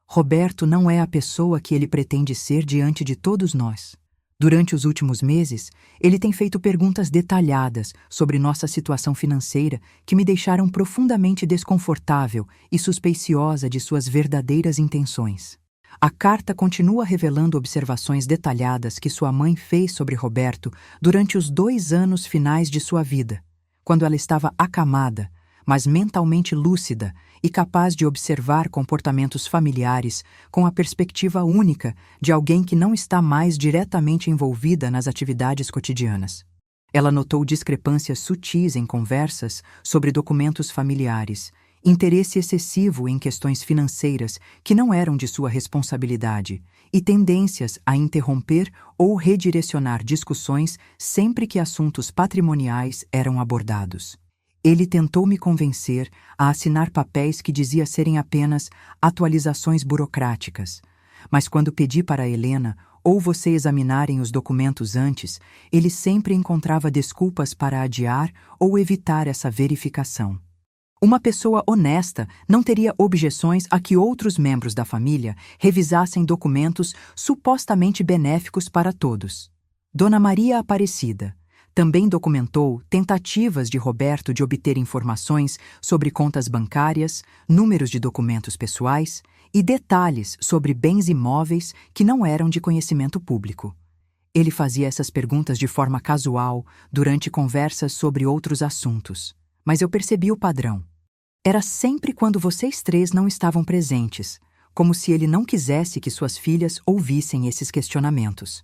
Roberto não é a pessoa que ele pretende ser diante de todos nós. Durante os últimos meses, ele tem feito perguntas detalhadas sobre nossa situação financeira que me deixaram profundamente desconfortável e suspeiciosa de suas verdadeiras intenções. A carta continua revelando observações detalhadas que sua mãe fez sobre Roberto durante os 2 anos finais de sua vida, quando ela estava acamada, mas mentalmente lúcida e capaz de observar comportamentos familiares com a perspectiva única de alguém que não está mais diretamente envolvida nas atividades cotidianas. Ela notou discrepâncias sutis em conversas sobre documentos familiares, interesse excessivo em questões financeiras que não eram de sua responsabilidade e tendências a interromper ou redirecionar discussões sempre que assuntos patrimoniais eram abordados. Ele tentou me convencer a assinar papéis que dizia serem apenas atualizações burocráticas, mas quando pedi para Helena ou você examinarem os documentos antes, ele sempre encontrava desculpas para adiar ou evitar essa verificação. Uma pessoa honesta não teria objeções a que outros membros da família revisassem documentos supostamente benéficos para todos. Dona Maria Aparecida também documentou tentativas de Roberto de obter informações sobre contas bancárias, números de documentos pessoais e detalhes sobre bens imóveis que não eram de conhecimento público. Ele fazia essas perguntas de forma casual durante conversas sobre outros assuntos. Mas eu percebi o padrão. Era sempre quando vocês 3 não estavam presentes, como se ele não quisesse que suas filhas ouvissem esses questionamentos.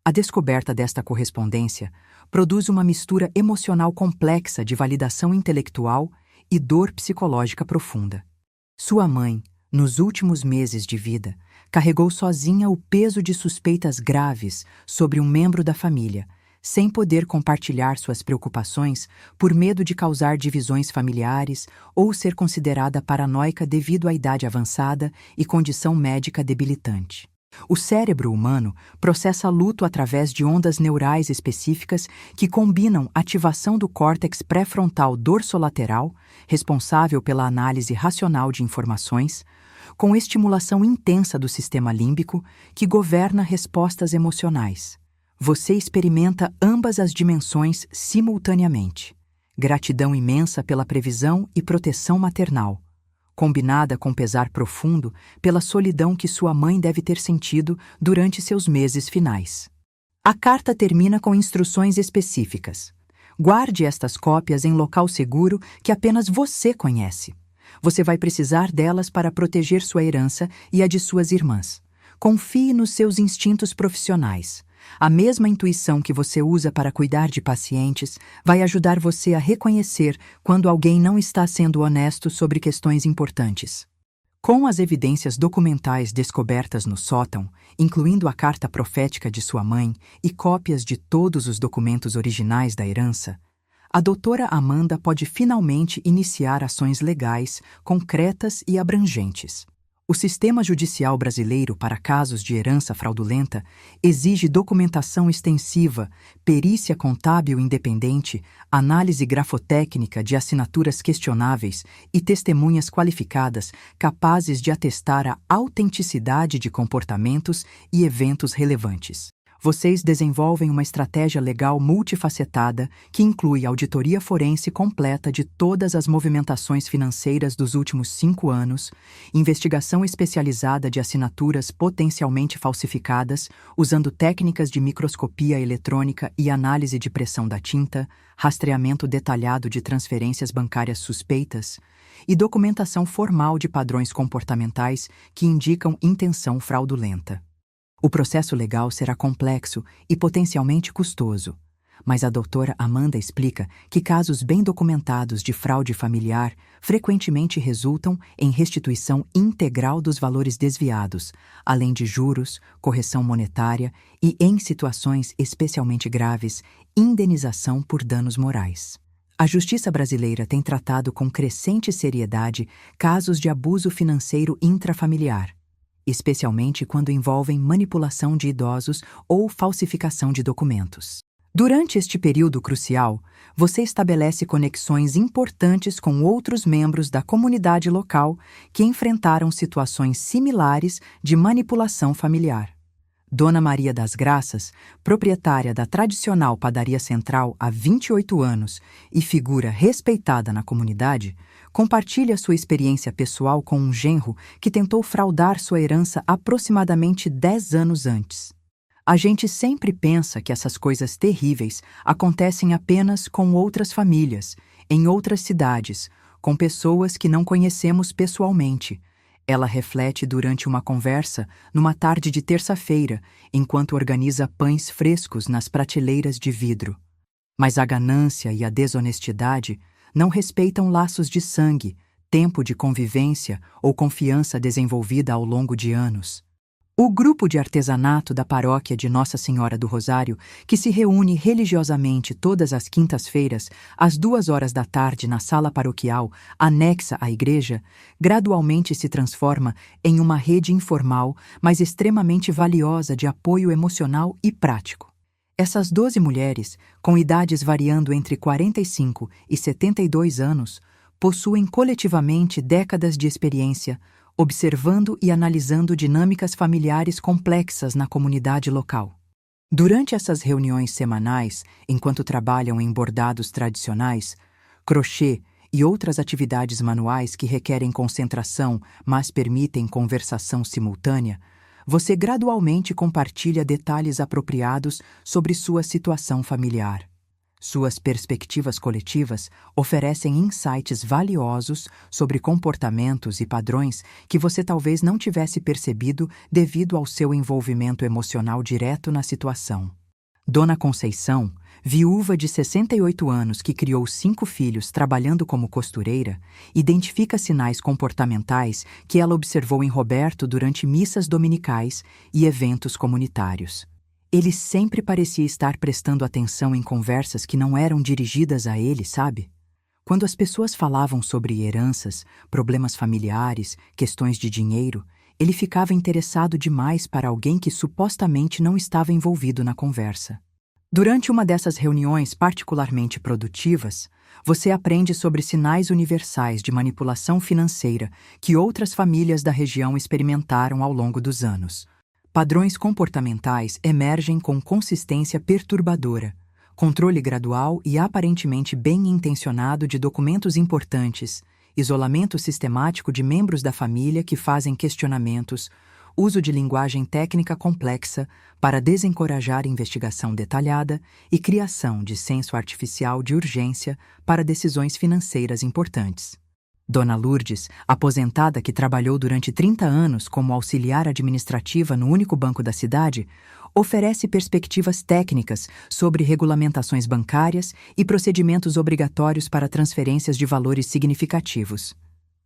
A descoberta desta correspondência produz uma mistura emocional complexa de validação intelectual e dor psicológica profunda. Sua mãe, nos últimos meses de vida, carregou sozinha o peso de suspeitas graves sobre um membro da família, sem poder compartilhar suas preocupações por medo de causar divisões familiares ou ser considerada paranoica devido à idade avançada e condição médica debilitante. O cérebro humano processa luto através de ondas neurais específicas que combinam ativação do córtex pré-frontal dorsolateral, responsável pela análise racional de informações, com estimulação intensa do sistema límbico, que governa respostas emocionais. Você experimenta ambas as dimensões simultaneamente. Gratidão imensa pela previsão e proteção maternal, combinada com pesar profundo pela solidão que sua mãe deve ter sentido durante seus meses finais. A carta termina com instruções específicas. Guarde estas cópias em local seguro que apenas você conhece. Você vai precisar delas para proteger sua herança e a de suas irmãs. Confie nos seus instintos profissionais. A mesma intuição que você usa para cuidar de pacientes vai ajudar você a reconhecer quando alguém não está sendo honesto sobre questões importantes. Com as evidências documentais descobertas no sótão, incluindo a carta profética de sua mãe e cópias de todos os documentos originais da herança, a doutora Amanda pode finalmente iniciar ações legais, concretas e abrangentes. O sistema judicial brasileiro para casos de herança fraudulenta exige documentação extensiva, perícia contábil independente, análise grafotécnica de assinaturas questionáveis e testemunhas qualificadas capazes de atestar a autenticidade de comportamentos e eventos relevantes. Vocês desenvolvem uma estratégia legal multifacetada que inclui auditoria forense completa de todas as movimentações financeiras dos últimos 5 anos, investigação especializada de assinaturas potencialmente falsificadas, usando técnicas de microscopia eletrônica e análise de pressão da tinta, rastreamento detalhado de transferências bancárias suspeitas, e documentação formal de padrões comportamentais que indicam intenção fraudulenta. O processo legal será complexo e potencialmente custoso, mas a doutora Amanda explica que casos bem documentados de fraude familiar frequentemente resultam em restituição integral dos valores desviados, além de juros, correção monetária e, em situações especialmente graves, indenização por danos morais. A justiça brasileira tem tratado com crescente seriedade casos de abuso financeiro intrafamiliar, especialmente quando envolvem manipulação de idosos ou falsificação de documentos. Durante este período crucial, você estabelece conexões importantes com outros membros da comunidade local que enfrentaram situações similares de manipulação familiar. Dona Maria das Graças, proprietária da tradicional padaria central há 28 anos e figura respeitada na comunidade, compartilha sua experiência pessoal com um genro que tentou fraudar sua herança aproximadamente 10 anos antes. A gente sempre pensa que essas coisas terríveis acontecem apenas com outras famílias, em outras cidades, com pessoas que não conhecemos pessoalmente. Ela reflete durante uma conversa numa tarde de terça-feira, enquanto organiza pães frescos nas prateleiras de vidro. Mas a ganância e a desonestidade não respeitam laços de sangue, tempo de convivência ou confiança desenvolvida ao longo de anos. O grupo de artesanato da paróquia de Nossa Senhora do Rosário, que se reúne religiosamente todas as quintas-feiras, às 2 horas da tarde na sala paroquial anexa à igreja, gradualmente se transforma em uma rede informal, mas extremamente valiosa de apoio emocional e prático. Essas 12 mulheres, com idades variando entre 45 e 72 anos, possuem coletivamente décadas de experiência, observando e analisando dinâmicas familiares complexas na comunidade local. Durante essas reuniões semanais, enquanto trabalham em bordados tradicionais, crochê e outras atividades manuais que requerem concentração, mas permitem conversação simultânea, você gradualmente compartilha detalhes apropriados sobre sua situação familiar. Suas perspectivas coletivas oferecem insights valiosos sobre comportamentos e padrões que você talvez não tivesse percebido devido ao seu envolvimento emocional direto na situação. Dona Conceição, viúva de 68 anos que criou 5 filhos trabalhando como costureira, identifica sinais comportamentais que ela observou em Roberto durante missas dominicais e eventos comunitários. Ele sempre parecia estar prestando atenção em conversas que não eram dirigidas a ele, sabe? Quando as pessoas falavam sobre heranças, problemas familiares, questões de dinheiro, ele ficava interessado demais para alguém que supostamente não estava envolvido na conversa. Durante uma dessas reuniões particularmente produtivas, você aprende sobre sinais universais de manipulação financeira que outras famílias da região experimentaram ao longo dos anos. Padrões comportamentais emergem com consistência perturbadora, controle gradual e aparentemente bem-intencionado de documentos importantes, isolamento sistemático de membros da família que fazem questionamentos, uso de linguagem técnica complexa para desencorajar investigação detalhada e criação de senso artificial de urgência para decisões financeiras importantes. Dona Lourdes, aposentada que trabalhou durante 30 anos como auxiliar administrativa no único banco da cidade, oferece perspectivas técnicas sobre regulamentações bancárias e procedimentos obrigatórios para transferências de valores significativos.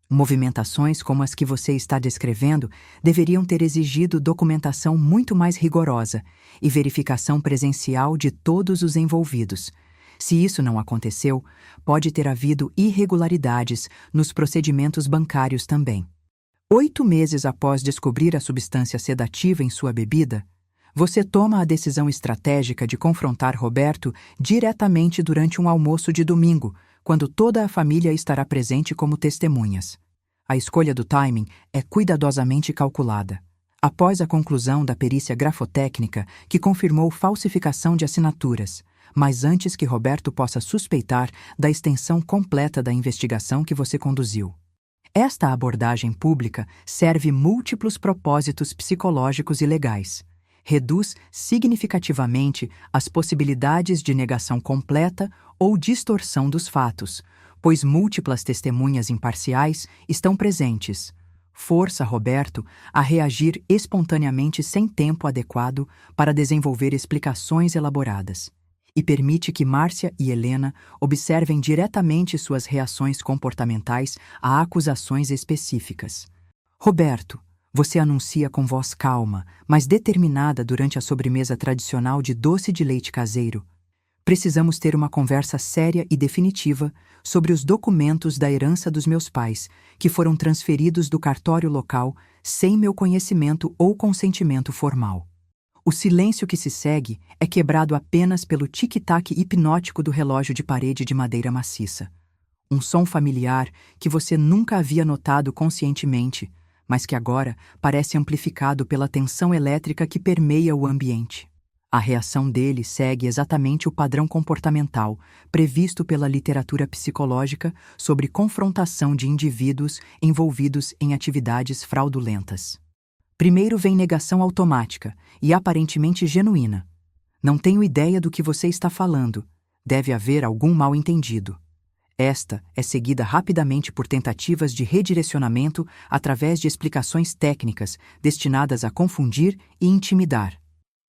Movimentações como as que você está descrevendo deveriam ter exigido documentação muito mais rigorosa e verificação presencial de todos os envolvidos. Se isso não aconteceu, pode ter havido irregularidades nos procedimentos bancários também. 8 meses após descobrir a substância sedativa em sua bebida, você toma a decisão estratégica de confrontar Roberto diretamente durante um almoço de domingo, quando toda a família estará presente como testemunhas. A escolha do timing é cuidadosamente calculada. Após a conclusão da perícia grafotécnica que confirmou falsificação de assinaturas, mas antes que Roberto possa suspeitar da extensão completa da investigação que você conduziu. Esta abordagem pública serve múltiplos propósitos psicológicos e legais. Reduz significativamente as possibilidades de negação completa ou distorção dos fatos, pois múltiplas testemunhas imparciais estão presentes. Força Roberto a reagir espontaneamente sem tempo adequado para desenvolver explicações elaboradas. E permite que Márcia e Helena observem diretamente suas reações comportamentais a acusações específicas. Roberto, você anuncia com voz calma, mas determinada durante a sobremesa tradicional de doce de leite caseiro. Precisamos ter uma conversa séria e definitiva sobre os documentos da herança dos meus pais, que foram transferidos do cartório local sem meu conhecimento ou consentimento formal. O silêncio que se segue é quebrado apenas pelo tic-tac hipnótico do relógio de parede de madeira maciça. Um som familiar que você nunca havia notado conscientemente, mas que agora parece amplificado pela tensão elétrica que permeia o ambiente. A reação dele segue exatamente o padrão comportamental previsto pela literatura psicológica sobre confrontação de indivíduos envolvidos em atividades fraudulentas. Primeiro vem negação automática e aparentemente genuína. Não tenho ideia do que você está falando. Deve haver algum mal-entendido. Esta é seguida rapidamente por tentativas de redirecionamento através de explicações técnicas destinadas a confundir e intimidar.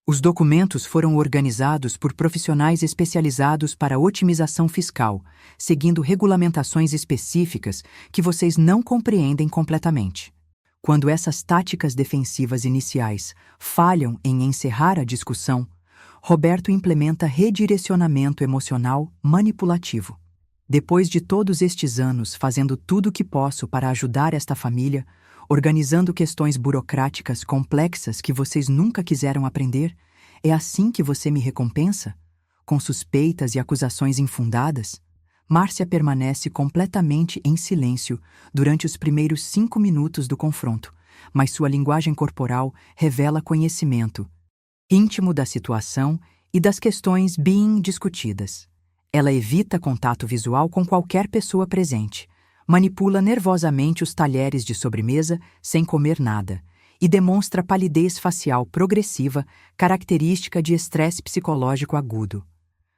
Os documentos foram organizados por profissionais especializados para otimização fiscal, seguindo regulamentações específicas que vocês não compreendem completamente. Quando essas táticas defensivas iniciais falham em encerrar a discussão, Roberto implementa redirecionamento emocional manipulativo. Depois de todos estes anos fazendo tudo o que posso para ajudar esta família, organizando questões burocráticas complexas que vocês nunca quiseram aprender, é assim que você me recompensa? Com suspeitas e acusações infundadas? Márcia permanece completamente em silêncio durante os primeiros 5 minutos do confronto, mas sua linguagem corporal revela conhecimento íntimo da situação e das questões being discutidas. Ela evita contato visual com qualquer pessoa presente, manipula nervosamente os talheres de sobremesa sem comer nada e demonstra palidez facial progressiva, característica de estresse psicológico agudo.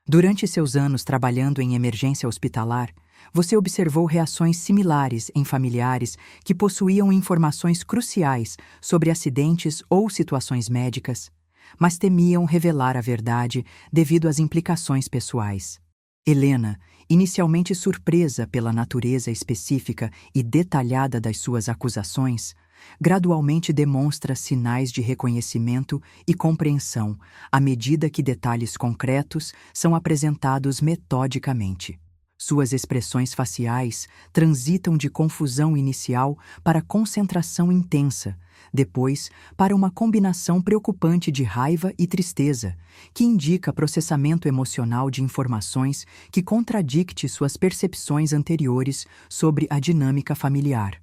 Durante seus anos trabalhando em emergência hospitalar, você observou reações similares em familiares que possuíam informações cruciais sobre acidentes ou situações médicas, mas temiam revelar a verdade devido às implicações pessoais. Helena, inicialmente surpresa pela natureza específica e detalhada das suas acusações, gradualmente demonstra sinais de reconhecimento e compreensão à medida que detalhes concretos são apresentados metodicamente. Suas expressões faciais transitam de confusão inicial para concentração intensa, depois para uma combinação preocupante de raiva e tristeza, que indica processamento emocional de informações que contradicte suas percepções anteriores sobre a dinâmica familiar.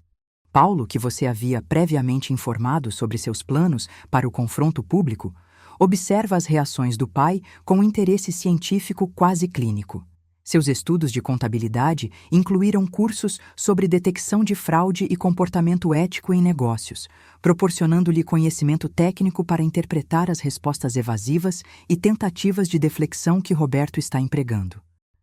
Paulo, que você havia previamente informado sobre seus planos para o confronto público, observa as reações do pai com interesse científico quase clínico. Seus estudos de contabilidade incluíram cursos sobre detecção de fraude e comportamento ético em negócios, proporcionando-lhe conhecimento técnico para interpretar as respostas evasivas e tentativas de deflexão que Roberto está empregando.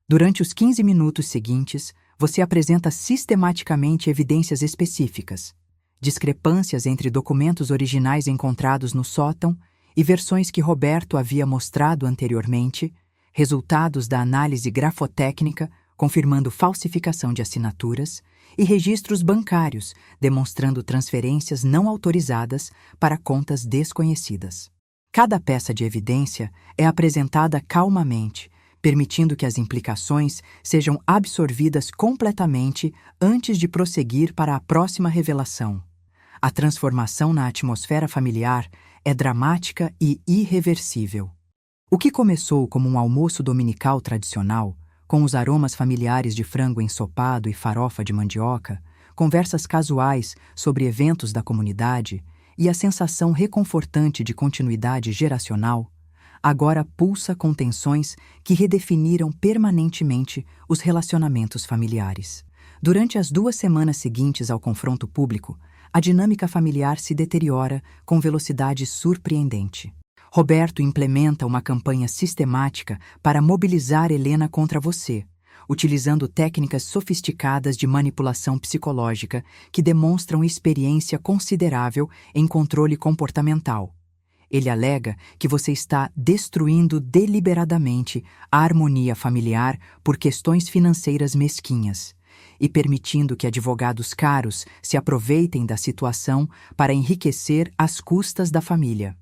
Durante os 15 minutos seguintes, você apresenta sistematicamente evidências específicas, discrepâncias entre documentos originais encontrados no sótão e versões que Roberto havia mostrado anteriormente, resultados da análise grafotécnica, confirmando falsificação de assinaturas, e registros bancários, demonstrando transferências não autorizadas para contas desconhecidas. Cada peça de evidência é apresentada calmamente, permitindo que as implicações sejam absorvidas completamente antes de prosseguir para a próxima revelação. A transformação na atmosfera familiar é dramática e irreversível. O que começou como um almoço dominical tradicional, com os aromas familiares de frango ensopado e farofa de mandioca, conversas casuais sobre eventos da comunidade e a sensação reconfortante de continuidade geracional, agora pulsa com tensões que redefiniram permanentemente os relacionamentos familiares. Durante as 2 semanas seguintes ao confronto público, a dinâmica familiar se deteriora com velocidade surpreendente. Roberto implementa uma campanha sistemática para mobilizar Helena contra você, utilizando técnicas sofisticadas de manipulação psicológica que demonstram experiência considerável em controle comportamental. Ele alega que você está destruindo deliberadamente a harmonia familiar por questões financeiras mesquinhas e permitindo que advogados caros se aproveitem da situação para enriquecer às custas da família.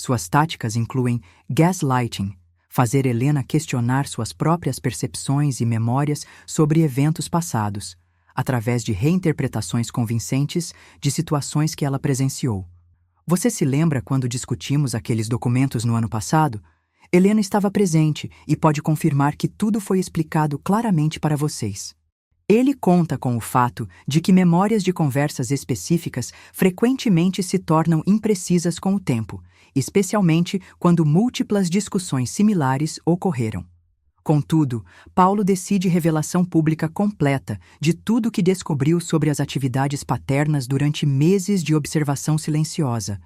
Suas táticas incluem gaslighting, fazer Helena questionar suas próprias percepções e memórias sobre eventos passados, através de reinterpretações convincentes de situações que ela presenciou. Você se lembra quando discutimos aqueles documentos no ano passado? Helena estava presente e pode confirmar que tudo foi explicado claramente para vocês. Ele conta com o fato de que memórias de conversas específicas frequentemente se tornam imprecisas com o tempo, especialmente quando múltiplas discussões similares ocorreram. Contudo, Paulo decide revelação pública completa de tudo que descobriu sobre as atividades paternas durante meses de observação silenciosa.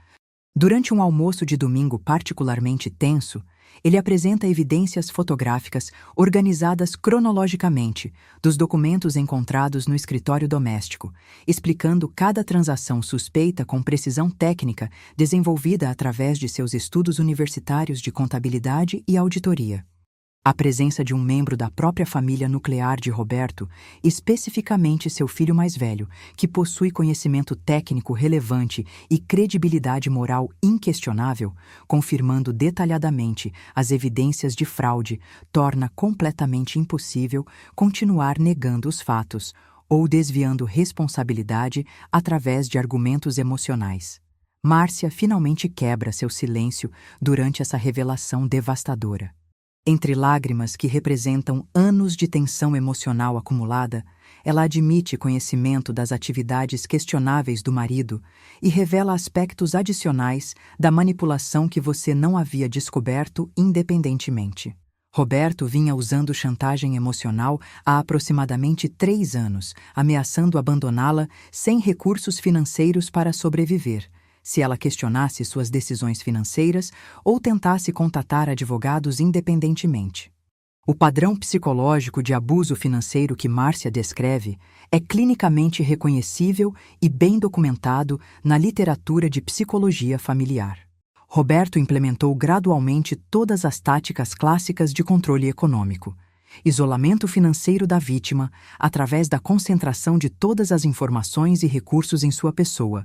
Durante um almoço de domingo particularmente tenso, ele apresenta evidências fotográficas organizadas cronologicamente dos documentos encontrados no escritório doméstico, explicando cada transação suspeita com precisão técnica desenvolvida através de seus estudos universitários de contabilidade e auditoria. A presença de um membro da própria família nuclear de Roberto, especificamente seu filho mais velho, que possui conhecimento técnico relevante e credibilidade moral inquestionável, confirmando detalhadamente as evidências de fraude, torna completamente impossível continuar negando os fatos ou desviando responsabilidade através de argumentos emocionais. Márcia finalmente quebra seu silêncio durante essa revelação devastadora. Entre lágrimas que representam anos de tensão emocional acumulada, ela admite conhecimento das atividades questionáveis do marido e revela aspectos adicionais da manipulação que você não havia descoberto independentemente. Roberto vinha usando chantagem emocional há aproximadamente 3 anos, ameaçando abandoná-la sem recursos financeiros para sobreviver, se ela questionasse suas decisões financeiras ou tentasse contatar advogados independentemente. O padrão psicológico de abuso financeiro que Márcia descreve é clinicamente reconhecível e bem documentado na literatura de psicologia familiar. Roberto implementou gradualmente todas as táticas clássicas de controle econômico. Isolamento financeiro da vítima através da concentração de todas as informações e recursos em sua pessoa,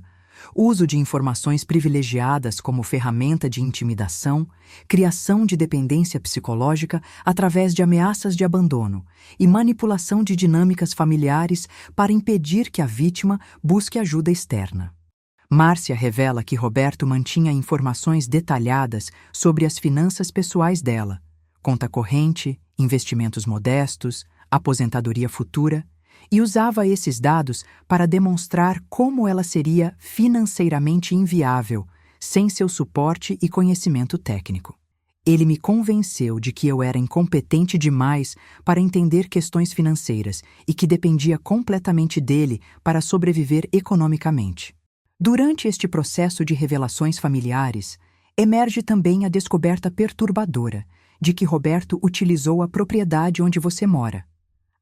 uso de informações privilegiadas como ferramenta de intimidação, criação de dependência psicológica através de ameaças de abandono e manipulação de dinâmicas familiares para impedir que a vítima busque ajuda externa. Márcia revela que Roberto mantinha informações detalhadas sobre as finanças pessoais dela, conta corrente, investimentos modestos, aposentadoria futura, e usava esses dados para demonstrar como ela seria financeiramente inviável, sem seu suporte e conhecimento técnico. Ele me convenceu de que eu era incompetente demais para entender questões financeiras e que dependia completamente dele para sobreviver economicamente. Durante este processo de revelações familiares, emerge também a descoberta perturbadora de que Roberto utilizou a propriedade onde você mora,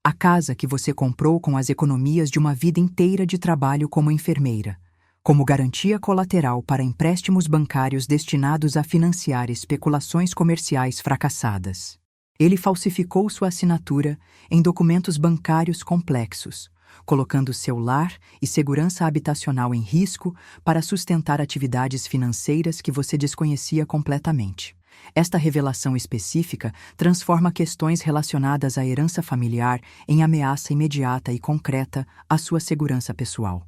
a casa que você comprou com as economias de uma vida inteira de trabalho como enfermeira, como garantia colateral para empréstimos bancários destinados a financiar especulações comerciais fracassadas. Ele falsificou sua assinatura em documentos bancários complexos, colocando seu lar e segurança habitacional em risco para sustentar atividades financeiras que você desconhecia completamente. Esta revelação específica transforma questões relacionadas à herança familiar em ameaça imediata e concreta à sua segurança pessoal.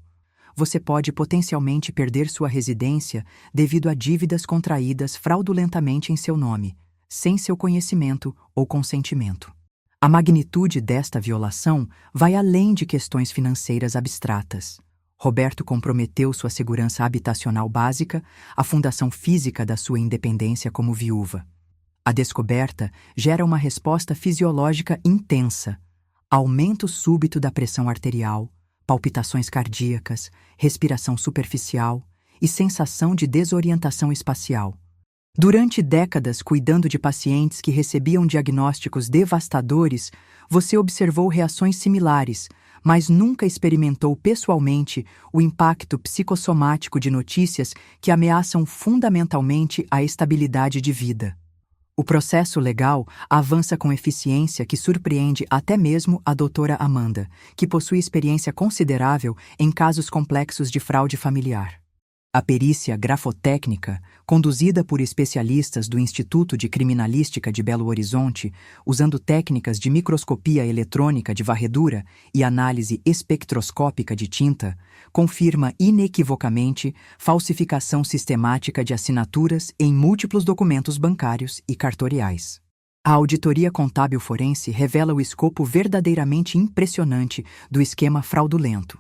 Você pode potencialmente perder sua residência devido a dívidas contraídas fraudulentamente em seu nome, sem seu conhecimento ou consentimento. A magnitude desta violação vai além de questões financeiras abstratas. Roberto comprometeu sua segurança habitacional básica, a fundação física da sua independência como viúva. A descoberta gera uma resposta fisiológica intensa: aumento súbito da pressão arterial, palpitações cardíacas, respiração superficial e sensação de desorientação espacial. Durante décadas cuidando de pacientes que recebiam diagnósticos devastadores, você observou reações similares, mas nunca experimentou pessoalmente o impacto psicossomático de notícias que ameaçam fundamentalmente a estabilidade de vida. O processo legal avança com eficiência que surpreende até mesmo a doutora Amanda, que possui experiência considerável em casos complexos de fraude familiar. A perícia grafotécnica, conduzida por especialistas do Instituto de Criminalística de Belo Horizonte, usando técnicas de microscopia eletrônica de varredura e análise espectroscópica de tinta, confirma inequivocamente falsificação sistemática de assinaturas em múltiplos documentos bancários e cartoriais. A auditoria contábil forense revela o escopo verdadeiramente impressionante do esquema fraudulento.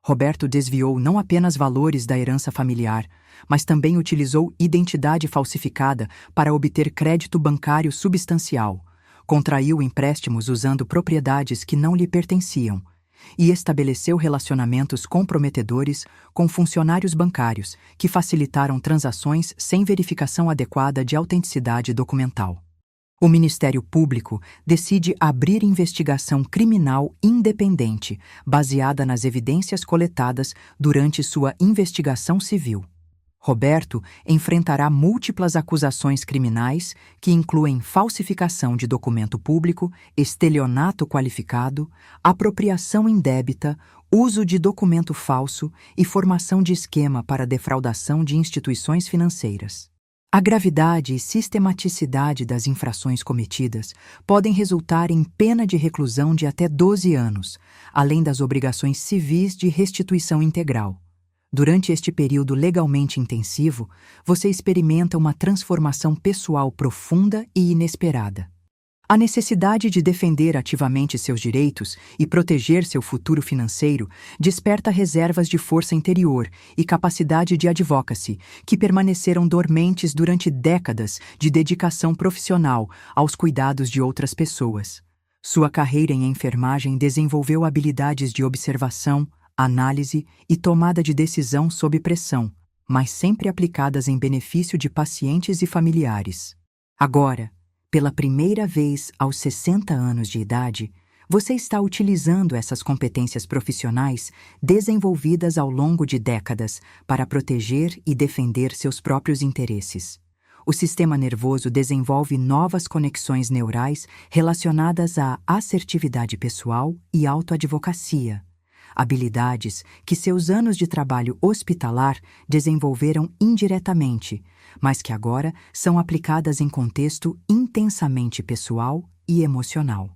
Roberto desviou não apenas valores da herança familiar, mas também utilizou identidade falsificada para obter crédito bancário substancial, contraiu empréstimos usando propriedades que não lhe pertenciam e estabeleceu relacionamentos comprometedores com funcionários bancários que facilitaram transações sem verificação adequada de autenticidade documental. O Ministério Público decide abrir investigação criminal independente, baseada nas evidências coletadas durante sua investigação civil. Roberto enfrentará múltiplas acusações criminais que incluem falsificação de documento público, estelionato qualificado, apropriação indébita, uso de documento falso e formação de esquema para defraudação de instituições financeiras. A gravidade e sistematicidade das infrações cometidas podem resultar em pena de reclusão de até 12 anos, além das obrigações civis de restituição integral. Durante este período legalmente intensivo, você experimenta uma transformação pessoal profunda e inesperada. A necessidade de defender ativamente seus direitos e proteger seu futuro financeiro desperta reservas de força interior e capacidade de advocacy que permaneceram dormentes durante décadas de dedicação profissional aos cuidados de outras pessoas. Sua carreira em enfermagem desenvolveu habilidades de observação, análise e tomada de decisão sob pressão, mas sempre aplicadas em benefício de pacientes e familiares. Agora, pela primeira vez aos 60 anos de idade, você está utilizando essas competências profissionais desenvolvidas ao longo de décadas para proteger e defender seus próprios interesses. O sistema nervoso desenvolve novas conexões neurais relacionadas à assertividade pessoal e autoadvocacia. habilidades que seus anos de trabalho hospitalar desenvolveram indiretamente, mas que agora são aplicadas em contexto intensamente pessoal e emocional.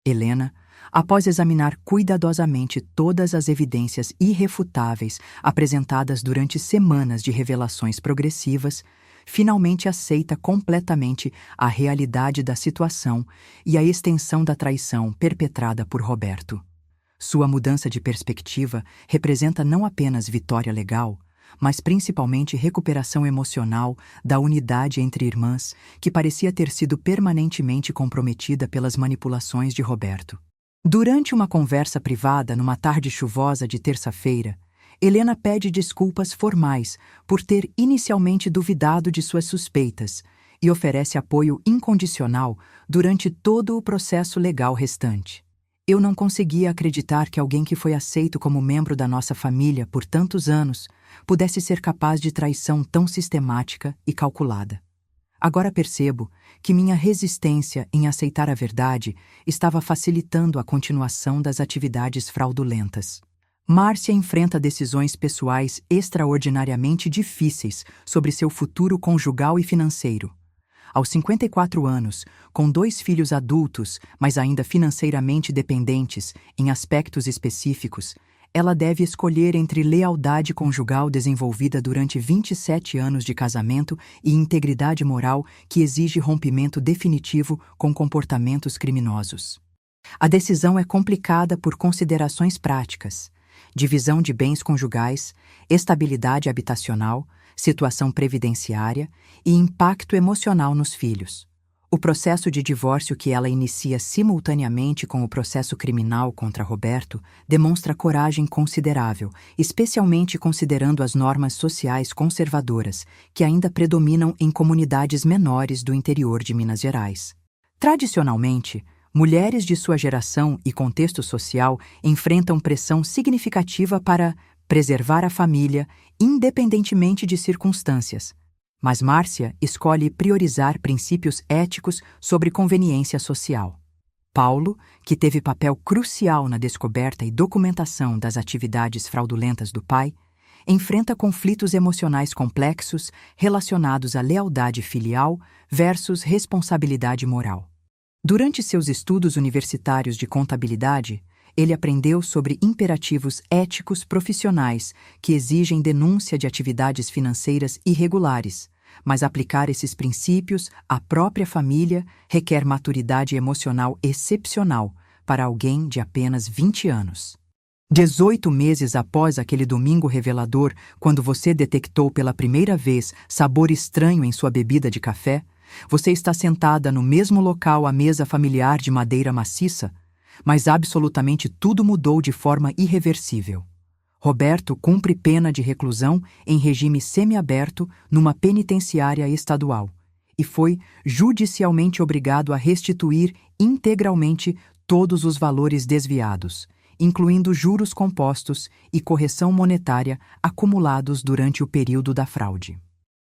Helena, após examinar cuidadosamente todas as evidências irrefutáveis apresentadas durante semanas de revelações progressivas, finalmente aceita completamente a realidade da situação e a extensão da traição perpetrada por Roberto. Sua mudança de perspectiva representa não apenas vitória legal, mas principalmente recuperação emocional da unidade entre irmãs que parecia ter sido permanentemente comprometida pelas manipulações de Roberto. Durante uma conversa privada numa tarde chuvosa de terça-feira, Helena pede desculpas formais por ter inicialmente duvidado de suas suspeitas e oferece apoio incondicional durante todo o processo legal restante. Eu não conseguia acreditar que alguém que foi aceito como membro da nossa família por tantos anos pudesse ser capaz de traição tão sistemática e calculada. Agora percebo que minha resistência em aceitar a verdade estava facilitando a continuação das atividades fraudulentas. Márcia enfrenta decisões pessoais extraordinariamente difíceis sobre seu futuro conjugal e financeiro. Aos 54 anos, com 2 filhos adultos, mas ainda financeiramente dependentes em aspectos específicos, ela deve escolher entre lealdade conjugal desenvolvida durante 27 anos de casamento e integridade moral que exige rompimento definitivo com comportamentos criminosos. A decisão é complicada por considerações práticas: divisão de bens conjugais, estabilidade habitacional, situação previdenciária e impacto emocional nos filhos. O processo de divórcio que ela inicia simultaneamente com o processo criminal contra Roberto demonstra coragem considerável, especialmente considerando as normas sociais conservadoras que ainda predominam em comunidades menores do interior de Minas Gerais. Tradicionalmente, mulheres de sua geração e contexto social enfrentam pressão significativa para preservar a família, independentemente de circunstâncias. Mas Márcia escolhe priorizar princípios éticos sobre conveniência social. Paulo, que teve papel crucial na descoberta e documentação das atividades fraudulentas do pai, enfrenta conflitos emocionais complexos relacionados à lealdade filial versus responsabilidade moral. Durante seus estudos universitários de contabilidade, ele aprendeu sobre imperativos éticos profissionais que exigem denúncia de atividades financeiras irregulares, mas aplicar esses princípios à própria família requer maturidade emocional excepcional para alguém de apenas 20 anos. 18 meses após aquele domingo revelador, quando você detectou pela primeira vez sabor estranho em sua bebida de café, você está sentada no mesmo local à mesa familiar de madeira maciça, mas absolutamente tudo mudou de forma irreversível. Roberto cumpre pena de reclusão em regime semiaberto numa penitenciária estadual e foi judicialmente obrigado a restituir integralmente todos os valores desviados, incluindo juros compostos e correção monetária acumulados durante o período da fraude.